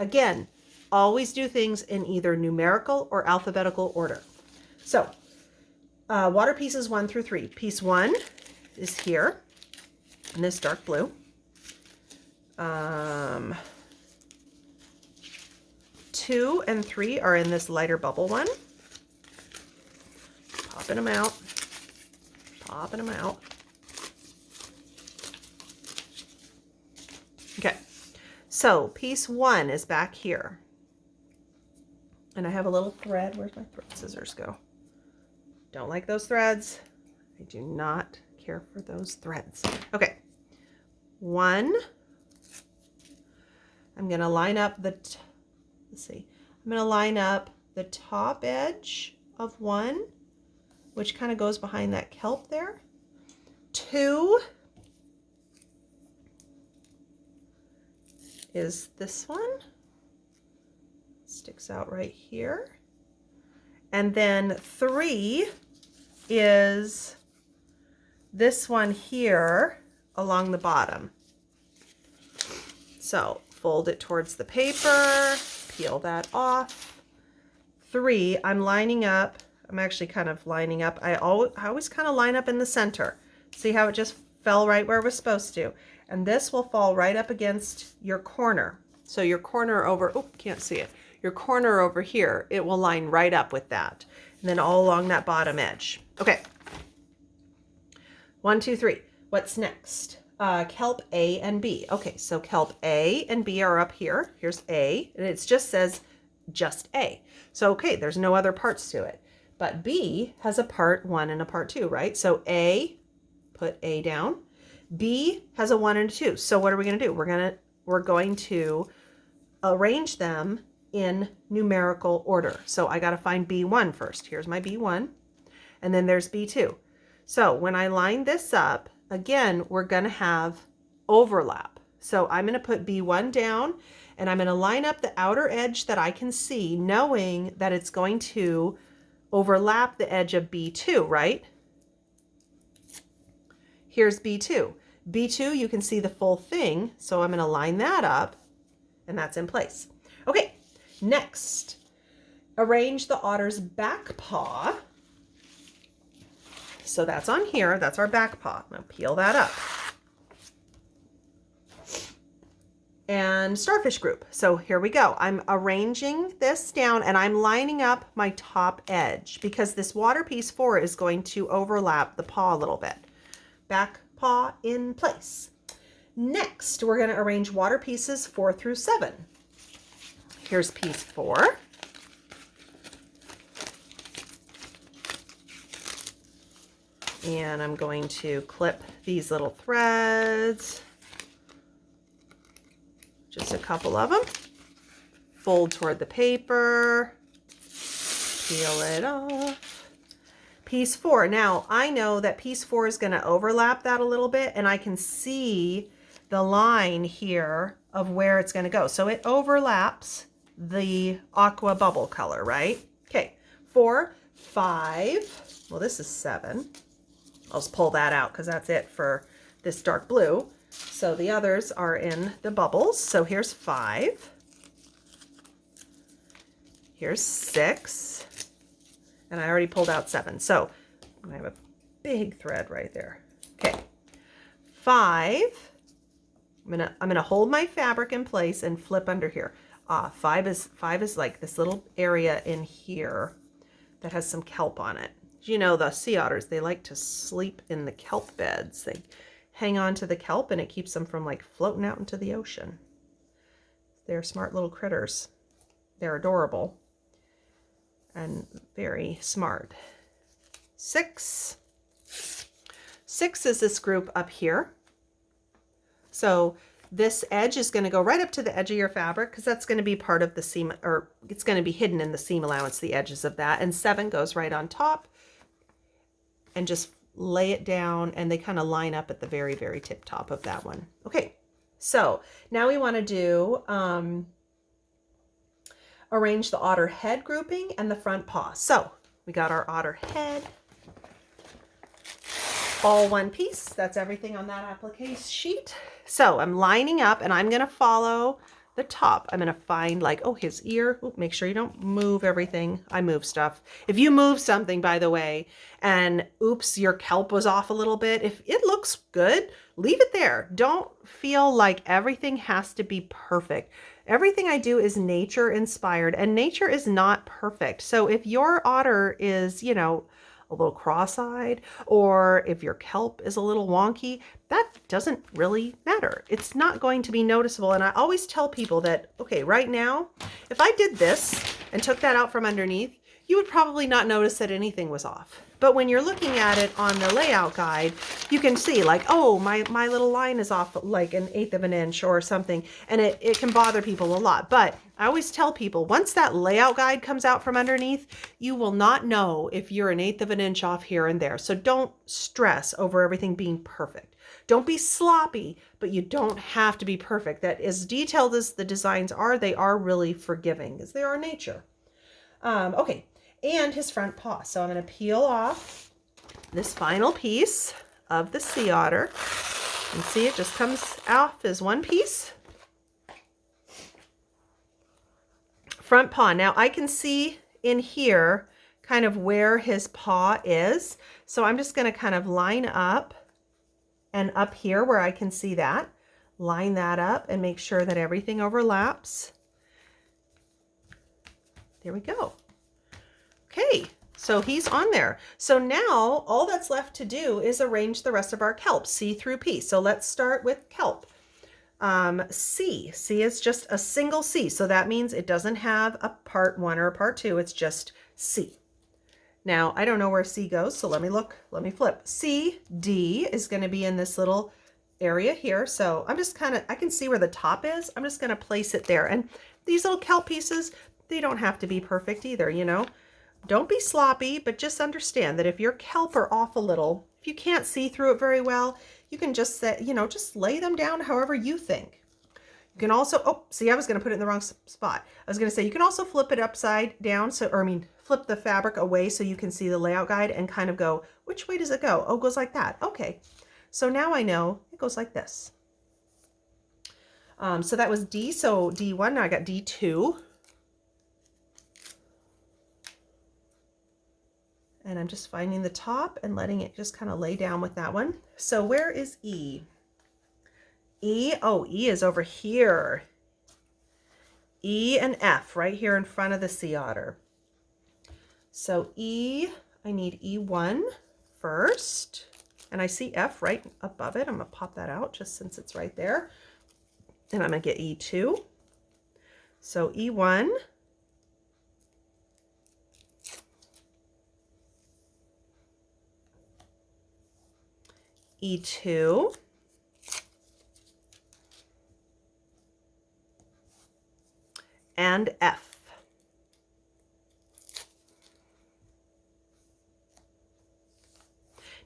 again, always do things in either numerical or alphabetical order. So water pieces 1 through 3. Piece 1 is here in this dark blue. 2 and 3 are in this lighter bubble one. Popping them out. Popping them out. Okay, so piece 1 is back here. And I have a little thread. Where's my thread scissors go? Don't like those threads. I do not care for those threads. Okay, 1. I'm going to line up the, let's see, I'm going to line up the top edge of 1, which kind of goes behind that kelp there. 2 is this one. Sticks out right here. And then 3 is this one here along the bottom. So fold it towards the paper, peel that off. 3, I'm lining up. I'm actually kind of lining up. I always kind of line up in the center. See how it just fell right where it was supposed to. And this will fall right up against your corner. So your corner over, oh, can't see it. Your corner over here, it will line right up with that. And then all along that bottom edge. Okay. 1, 2, 3. What's next? Kelp A and B. Okay, so kelp A and B are up here. Here's A, and it just says just A. So, okay, there's no other parts to it. But B has a part 1 and a part 2, right? So A, put A down. B has a 1 and a 2. So what are we going to do? We're going to arrange them in numerical order. So I got to find B1 first. Here's my B1, and then there's B2. So when I line this up, again, we're going to have overlap. So I'm going to put B1 down, and I'm going to line up the outer edge that I can see, knowing that it's going to overlap the edge of B2, right? Here's B2. B2, you can see the full thing, so I'm going to line that up, and that's in place. Okay, next, arrange the otter's back paw. So that's on here. That's our back paw. Now peel that up. And starfish group. So here we go. I'm arranging this down and I'm lining up my top edge because this water piece 4 is going to overlap the paw a little bit. Back paw in place. Next, we're going to arrange water pieces 4 through 7. Here's piece 4. And I'm going to clip these little threads. Just a couple of them. Fold toward the paper. Peel it off. Piece 4. Now, I know that piece 4 is going to overlap that a little bit, and I can see the line here of where it's going to go. So it overlaps the aqua bubble color, right? Okay, 4, 5. Well, this is 7. I'll just pull that out because that's it for this dark blue. So the others are in the bubbles. So here's 5. Here's 6. And I already pulled out 7. So I have a big thread right there. Okay. 5. I'm gonna hold my fabric in place and flip under here. 5 is like this little area in here that has some kelp on it. You know, the sea otters, they like to sleep in the kelp beds. They hang on to the kelp and it keeps them from like floating out into the ocean. They're smart little critters. They're adorable and very smart. 6. 6 is this group up here. So this edge is going to go right up to the edge of your fabric because that's going to be part of the seam, or it's going to be hidden in the seam allowance, the edges of that. And 7 goes right on top. And just lay it down, and they kind of line up at the very, very tip top of that one. Okay, so now we want to do arrange the otter head grouping and the front paw. So we got our otter head, all one piece. That's everything on that application sheet. So I'm lining up, and I'm going to follow the top. I'm going to find like, oh, his ear. Ooh, make sure you don't move everything. I move stuff. If you move something, by the way, and oops, your kelp was off a little bit, if it looks good, leave it there. Don't feel like everything has to be perfect. Everything I do is nature inspired, and nature is not perfect. So if your otter is, you know, a little cross-eyed, or if your kelp is a little wonky, that doesn't really matter. It's not going to be noticeable. And I always tell people that, okay, right now, if I did this and took that out from underneath, you would probably not notice that anything was off. But when you're looking at it on the layout guide, you can see like, oh, my little line is off like 1/8 of an inch or something. And it can bother people a lot. But I always tell people, once that layout guide comes out from underneath, you will not know if you're 1/8 of an inch off here and there. So don't stress over everything being perfect. Don't be sloppy, but you don't have to be perfect. That as detailed as the designs are, they are really forgiving as they are nature. Okay. And his front paw. So I'm going to peel off this final piece of the sea otter. And see, it just comes off as one piece. Front paw. Now I can see in here kind of where his paw is. So I'm just going to kind of line up and up here where I can see that. Line that up and make sure that everything overlaps. There we go. Okay, so he's on there. So now all that's left to do is arrange the rest of our kelp, see-through piece. So let's start with kelp. C. C is just a single C. So that means it doesn't have a part 1 or a part 2. It's just C. Now, I don't know where C goes, so let me look. Let me flip. C, D is going to be in this little area here. So I'm just kind of, I can see where the top is. I'm just going to place it there. And these little kelp pieces, they don't have to be perfect either, you know. Don't be sloppy, but just understand that if your kelp are off a little, if you can't see through it very well, you can just say, you know, just lay them down however you think. You can also, oh, see, I was going to put it in the wrong spot. I was going to say, you can also flip it upside down. So, or I mean, flip the fabric away so you can see the layout guide and kind of go, which way does it go? Oh, it goes like that. Okay. So now I know it goes like this. So that was D. So D1, now I got D2. And I'm just finding the top and letting it just kind of lay down with that one. So where is E? E, oh, E is over here. E and F right here in front of the sea otter. So E, I need E1 first. And I see F right above it. I'm going to pop that out just since it's right there. And I'm going to get E2. So E1. E2, and F.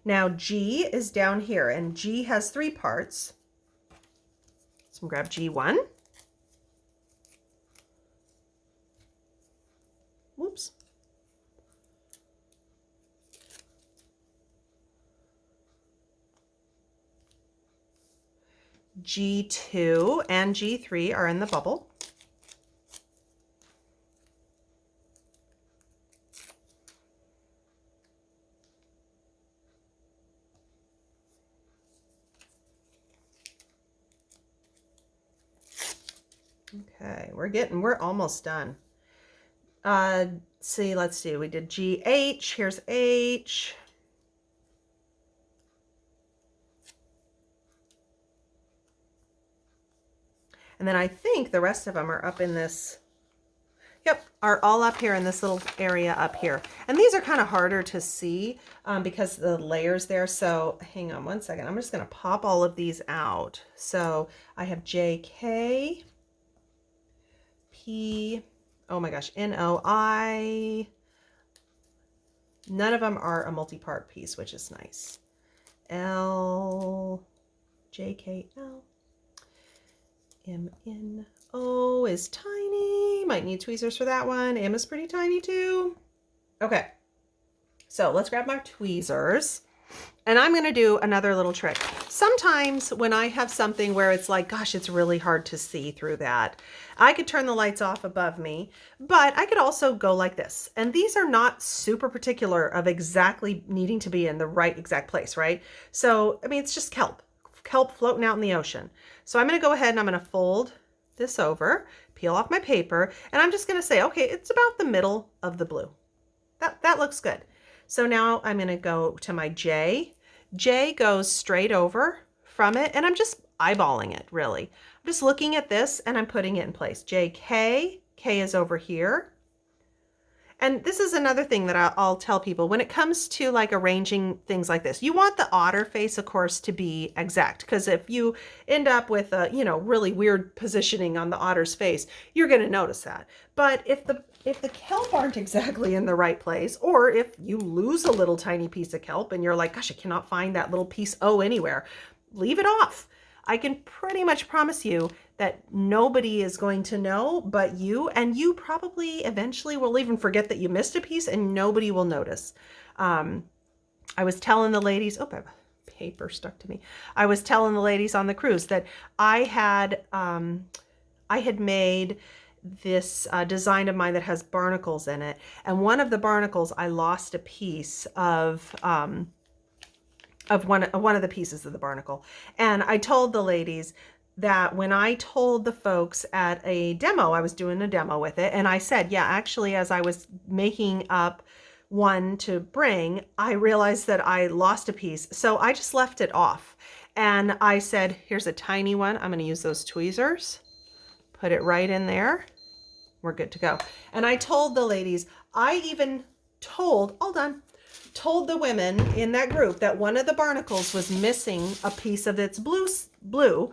Now G is down here, and G has 3 parts. So I'm going to grab G1. Whoops. G2 and G3 are in the bubble. Okay, we're almost done. See, let's see, we did GH, here's H. And then I think the rest of them are up in this, yep, are all up here in this little area up here. And these are kind of harder to see because the layers there. So hang on one second. I'm just going to pop all of these out. So I have JK, P, oh my gosh, NOI. None of them are a multi-part piece, which is nice. L, JKL. MNO is tiny. Might need tweezers for that one. M is pretty tiny too. Okay. So let's grab my tweezers. And I'm going to do another little trick. sometimes when I have something where it's like, gosh, it's really hard to see through that, I could turn the lights off above me, but I could also go like this. And these are not super particular of exactly needing to be in the right exact place, right? So, I mean, it's just kelp floating out in the ocean. So I'm going to go ahead and I'm going to fold this over, peel off my paper, and I'm just going to say, okay, it's about the middle of the blue. That looks good. So now I'm going to go to my J. J goes straight over from it, and I'm just eyeballing it, really. I'm just looking at this, and I'm putting it in place. J, K. K is over here. And this is another thing that I'll tell people when it comes to like arranging things like this. You want the otter face, of course, to be exact, because if you end up with a, really weird positioning on the otter's face, you're going to notice that. But if the kelp aren't exactly in the right place, or if you lose a little tiny piece of kelp and you're like, gosh, I cannot find that little piece O anywhere, leave it off. I can pretty much promise you that nobody is going to know but you, and you probably eventually will even forget that you missed a piece and nobody will notice. I was telling the ladies, I have paper stuck to me. I was telling the ladies on the cruise that I had made this design of mine that has barnacles in it. And one of the barnacles, I lost a piece of one of the pieces of the barnacle. And I told the ladies that when I told the folks at a demo, I was doing a demo with it, and I said, yeah, actually, as I was making up one to bring, I realized that I lost a piece. So I just left it off. And I said, here's a tiny one. I'm going to use those tweezers, put it right in there. We're good to go. And I told the ladies, I even told the women in that group that one of the barnacles was missing a piece of its blue.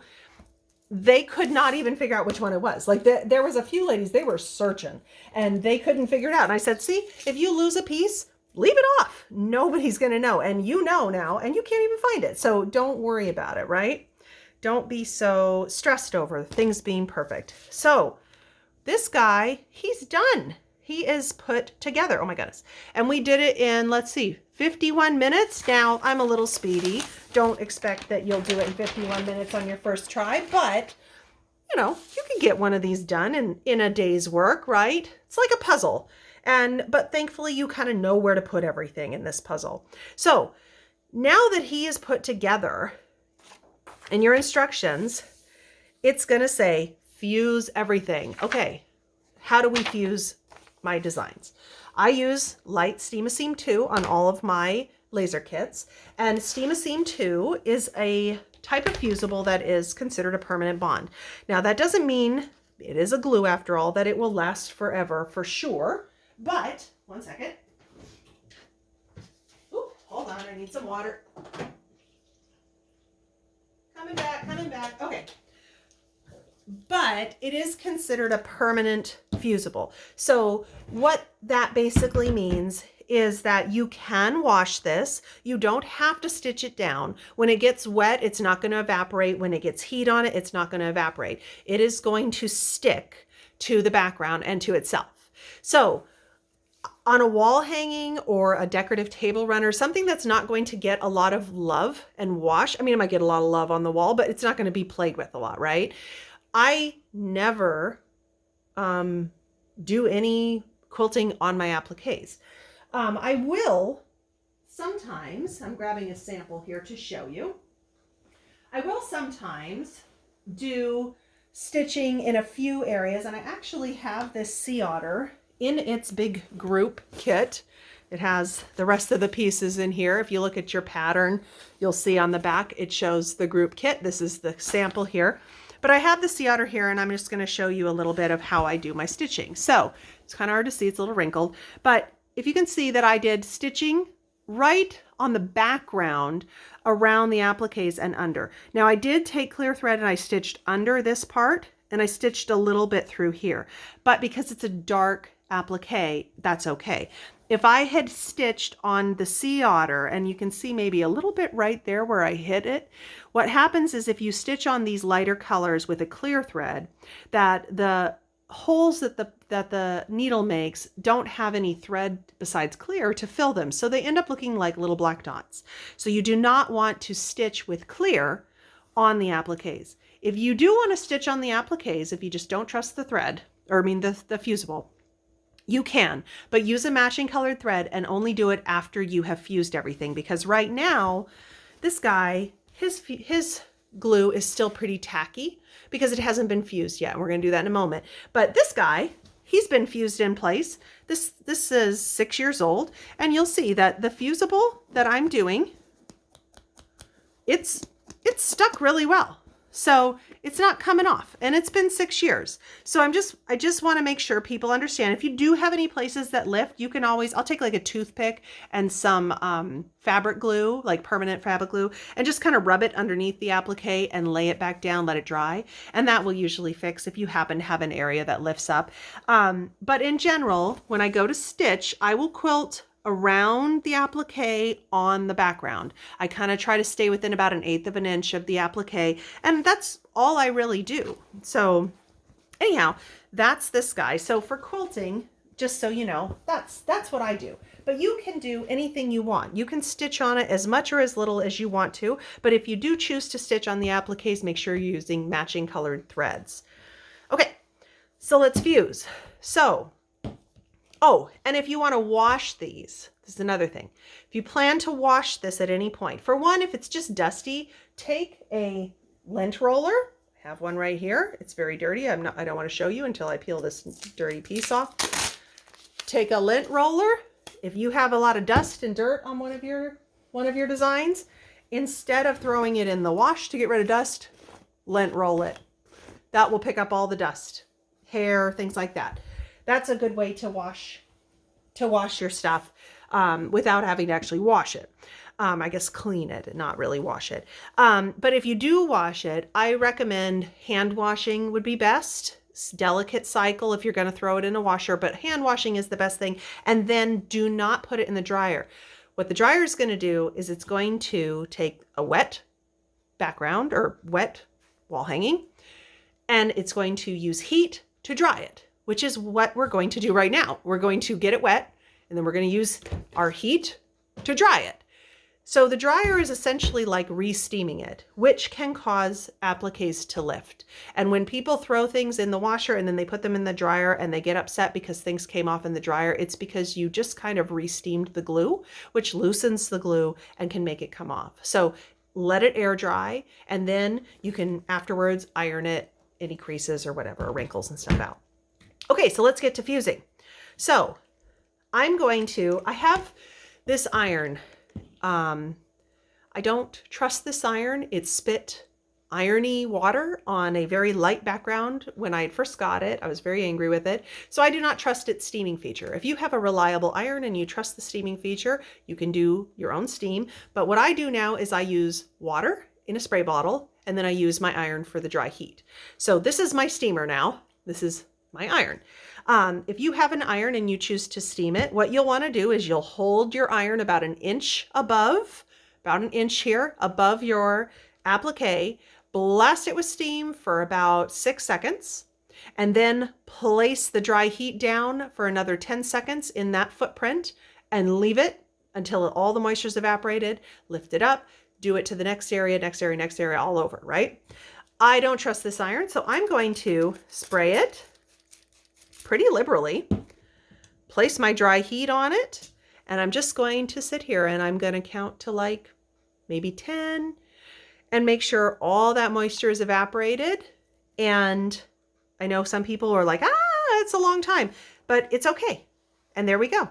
They could not even figure out which one it was. Like there was a few ladies, they were searching and they couldn't figure it out. And I said, see, if you lose a piece, leave it off. Nobody's going to know. And you know now, and you can't even find it. So don't worry about it, right? Don't be so stressed over things being perfect. So this guy, he's done. He is put together. Oh my goodness. And we did it in, let's see, 51 minutes. Now, I'm a little speedy. Don't expect that you'll do it in 51 minutes on your first try, but you can get one of these done in a day's work, right? It's like a puzzle. But thankfully you kind of know where to put everything in this puzzle. So now that he is put together in your instructions, it's going to say fuse everything. Okay. How do we fuse my designs? I use light Steam-A-Seam 2 on all of my laser kits, and Steam-A-Seam 2 is a type of fusible that is considered a permanent bond. Now that doesn't mean, it is a glue after all, that it will last forever for sure, but one second. Oop, hold on, I need some water. Coming back. Okay. But it is considered a permanent fusible. So what that basically means is that you can wash this. You don't have to stitch it down. When it gets wet, it's not going to evaporate. When it gets heat on it, it's not going to evaporate. It is going to stick to the background and to itself. So on a wall hanging or a decorative table runner, something that's not going to get a lot of love and wash. I mean, it might get a lot of love on the wall, but it's not going to be played with a lot, right? I never do any quilting on my appliques. I will sometimes, I'm grabbing a sample here to show you. I will sometimes do stitching in a few areas, and I actually have this Sea Otter in its big group kit. It has the rest of the pieces in here. If you look at your pattern, you'll see on the back, it shows the group kit. This is the sample here. But I have the Sea Otter here, and I'm just going to show you a little bit of how I do my stitching. So it's kind of hard to see, it's a little wrinkled, but if you can see that I did stitching right on the background around the appliques and under. Now I did take clear thread and I stitched under this part, and I stitched a little bit through here, but because it's a dark applique, that's okay. If I had stitched on the Sea Otter, and you can see maybe a little bit right there where I hit it, what happens is if you stitch on these lighter colors with a clear thread, that the holes that the needle makes don't have any thread besides clear to fill them. So they end up looking like little black dots. So you do not want to stitch with clear on the appliques. If you do want to stitch on the appliques, if you just don't trust the thread, or I mean the fusible, you can, but use a matching colored thread and only do it after you have fused everything, because right now, this guy, his glue is still pretty tacky because it hasn't been fused yet. We're going to do that in a moment. But this guy, he's been fused in place. This is 6 years old, and you'll see that the fusible that I'm doing, it's stuck really well. So it's not coming off, and it's been 6 years. So I just want to make sure people understand, if you do have any places that lift, you can always, I'll take like a toothpick and some fabric glue, like permanent fabric glue, and just kind of rub it underneath the applique and lay it back down, let it dry. And that will usually fix if you happen to have an area that lifts up. But in general, when I go to stitch, I will quilt around the applique on the background. I kind of try to stay within about 1/8 of an inch of the applique, and that's all I really do. So anyhow, that's this guy. So for quilting, just so you know, that's what I do. But you can do anything you want. You can stitch on it as much or as little as you want to, but if you do choose to stitch on the appliques, make sure you're using matching colored threads. Okay, so let's fuse. So oh, and if you want to wash these, this is another thing. If you plan to wash this at any point, for one, if it's just dusty, take a lint roller. I have one right here. It's very dirty. I don't want to show you until I peel this dirty piece off. Take a lint roller. If you have a lot of dust and dirt on one of your designs, instead of throwing it in the wash to get rid of dust, lint roll it. That will pick up all the dust, hair, things like that. That's a good way to wash your stuff without having to actually wash it. I guess clean it and not really wash it. But if you do wash it, I recommend hand washing would be best. It's delicate cycle if you're going to throw it in a washer, but hand washing is the best thing. And then do not put it in the dryer. What the dryer is going to do is it's going to take a wet background or wet wall hanging, and it's going to use heat to dry it, which is what we're going to do right now. We're going to get it wet, and then we're going to use our heat to dry it. So the dryer is essentially like re-steaming it, which can cause appliques to lift. And when people throw things in the washer and then they put them in the dryer and they get upset because things came off in the dryer, it's because you just kind of re-steamed the glue, which loosens the glue and can make it come off. So let it air dry, and then you can afterwards iron it, any creases or whatever, or wrinkles and stuff out. Okay, so let's get to fusing. So I have this iron. I don't trust this iron. It spit irony water on a very light background. When I first got it, I was very angry with it. So I do not trust its steaming feature. If you have a reliable iron and you trust the steaming feature, you can do your own steam. But what I do now is I use water in a spray bottle, and then I use my iron for the dry heat. So this is my steamer now. This is my iron. If you have an iron and you choose to steam it, what you'll want to do is you'll hold your iron about 1 inch above, about 1 inch here above your applique, blast it with steam for about 6 seconds, and then place the dry heat down for another 10 seconds in that footprint and leave it until all the moisture's evaporated. Lift it up, do it to the next area, next area, next area, all over, right? I don't trust this iron, so I'm going to spray it pretty liberally, place my dry heat on it, and I'm just going to sit here and I'm going to count to like maybe 10 and make sure all that moisture is evaporated. And I know some people are like, it's a long time, but it's okay. And there we go.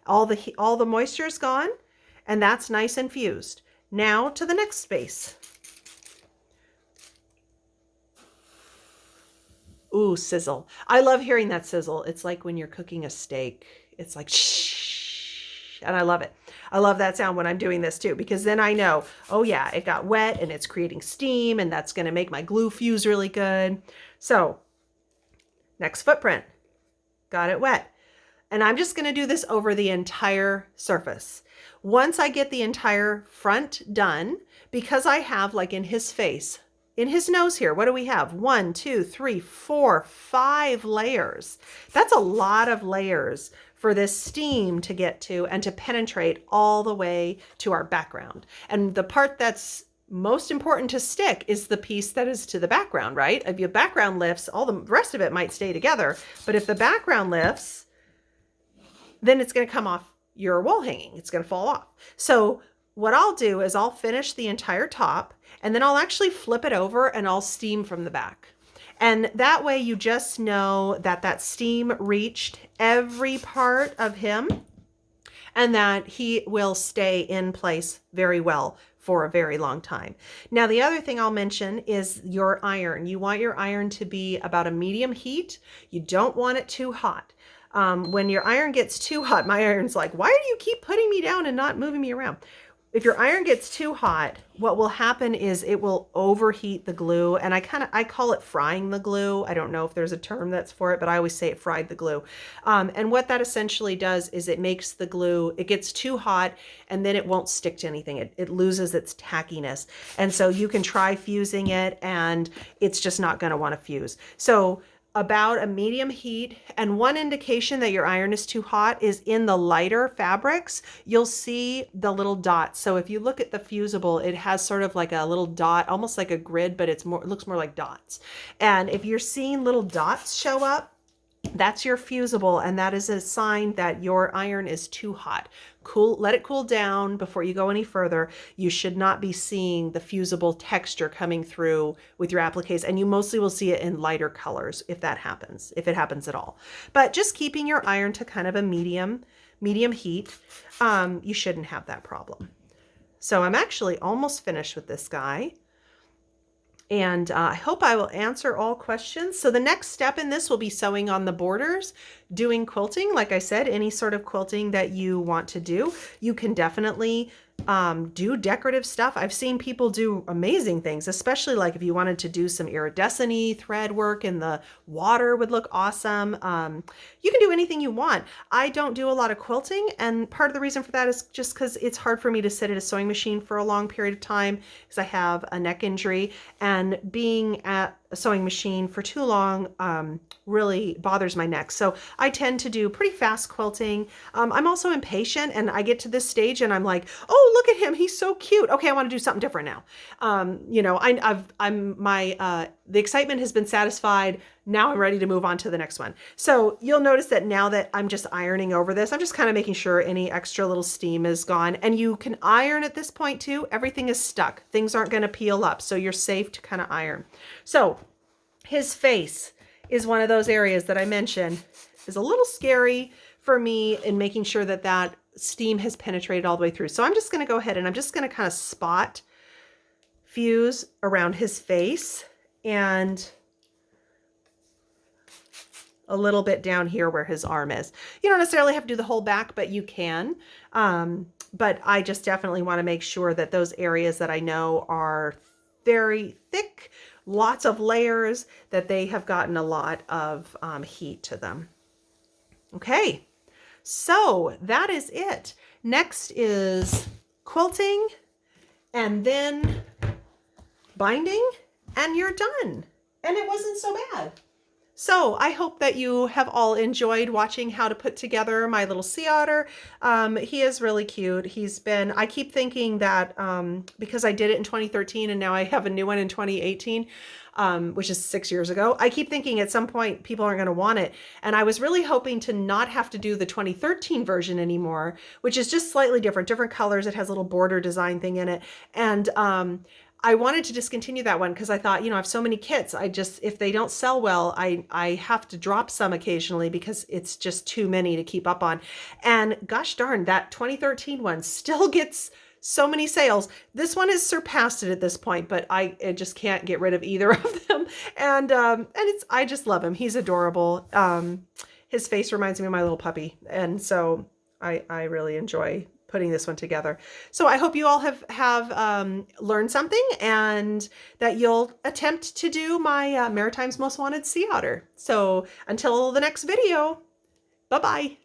All the moisture is gone, and that's nice and fused. Now to the next space. Ooh, sizzle. I love hearing that sizzle. It's like when you're cooking a steak. It's like shh, and I love it. I love that sound when I'm doing this too, because then I know, oh yeah, it got wet and it's creating steam, and that's going to make my glue fuse really good. So next footprint, got it wet. And I'm just going to do this over the entire surface. Once I get the entire front done, because I have, like in his face, in his nose here, what do we have? 1, 2, 3, 4, 5 layers. That's a lot of layers for this steam to get to and to penetrate all the way to our background. And the part that's most important to stick is the piece that is to the background, right? If your background lifts, all the rest of it might stay together. But if the background lifts, then it's going to come off your wall hanging. It's going to fall off. So what I'll do is I'll finish the entire top, and then I'll actually flip it over and I'll steam from the back. And that way you just know that that steam reached every part of him and that he will stay in place very well for a very long time. Now, the other thing I'll mention is your iron. You want your iron to be about a medium heat. You don't want it too hot. When your iron gets too hot, my iron's like, why do you keep putting me down and not moving me around? If your iron gets too hot, what will happen is it will overheat the glue. And I call it frying the glue. I don't know if there's a term that's for it, but I always say it fried the glue. And what that essentially does is it makes the glue, it gets too hot and then it won't stick to anything. It loses its tackiness. And so you can try fusing it and it's just not going to want to fuse. So about a medium heat, and one indication that your iron is too hot is in the lighter fabrics, you'll see the little dots. So if you look at the fusible, it has sort of like a little dot, almost like a grid, but it looks more like dots. And if you're seeing little dots show up, that's your fusible, and that is a sign that your iron is too hot. Let it cool down before you go any further. You should not be seeing the fusible texture coming through with your appliques, and you mostly will see it in lighter colors if that happens, if it happens at all. But just keeping your iron to kind of a medium heat, you shouldn't have that problem. So I'm actually almost finished with this guy. And I hope I will answer all questions. So the next step in this will be sewing on the borders, doing quilting. Like I said, any sort of quilting that you want to do, you can definitely do decorative stuff. I've seen people do amazing things, especially like if you wanted to do some iridescent-y thread work in the water would look awesome. You can do anything you want. I don't do a lot of quilting, and part of the reason for that is just because it's hard for me to sit at a sewing machine for a long period of time because I have a neck injury, and being at a sewing machine for too long really bothers my neck. So I tend to do pretty fast quilting. I'm also impatient, and I get to this stage and I'm like, oh, look at him, he's so cute. Okay, I want to do something different now. You know, the excitement has been satisfied. Now I'm ready to move on to the next one. So you'll notice that now that I'm just ironing over this, I'm just kind of making sure any extra little steam is gone. And you can iron at this point too. Everything is stuck. Things aren't going to peel up. So you're safe to kind of iron. So his face is one of those areas that I mentioned is a little scary for me in making sure that that steam has penetrated all the way through. So I'm just going to go ahead and I'm just going to kind of spot fuse around his face and a little bit down here where his arm is. You don't necessarily have to do the whole back, but you can. But I just definitely want to make sure that those areas that I know are very thick, lots of layers, that they have gotten a lot of heat to them. Okay, so that is it. Next is quilting and then binding, and you're done. And it wasn't so bad. So I hope that you have all enjoyed watching how to put together my little sea otter. He is really cute. I keep thinking that because I did it in 2013 and now I have a new one in 2018, which is 6 years ago, I keep thinking at some point people aren't going to want it. And I was really hoping to not have to do the 2013 version anymore, which is just slightly different colors. It has a little border design thing in it. And I wanted to discontinue that one because I thought, you know, I have so many kits. If they don't sell well, I have to drop some occasionally because it's just too many to keep up on. And gosh darn, that 2013 one still gets so many sales. This one has surpassed it at this point, but I just can't get rid of either of them. And I just love him. He's adorable. His face reminds me of my little puppy. And so I really enjoy putting this one together. So I hope you all have learned something and that you'll attempt to do my Maritimes Most Wanted Sea Otter. So until the next video, bye-bye.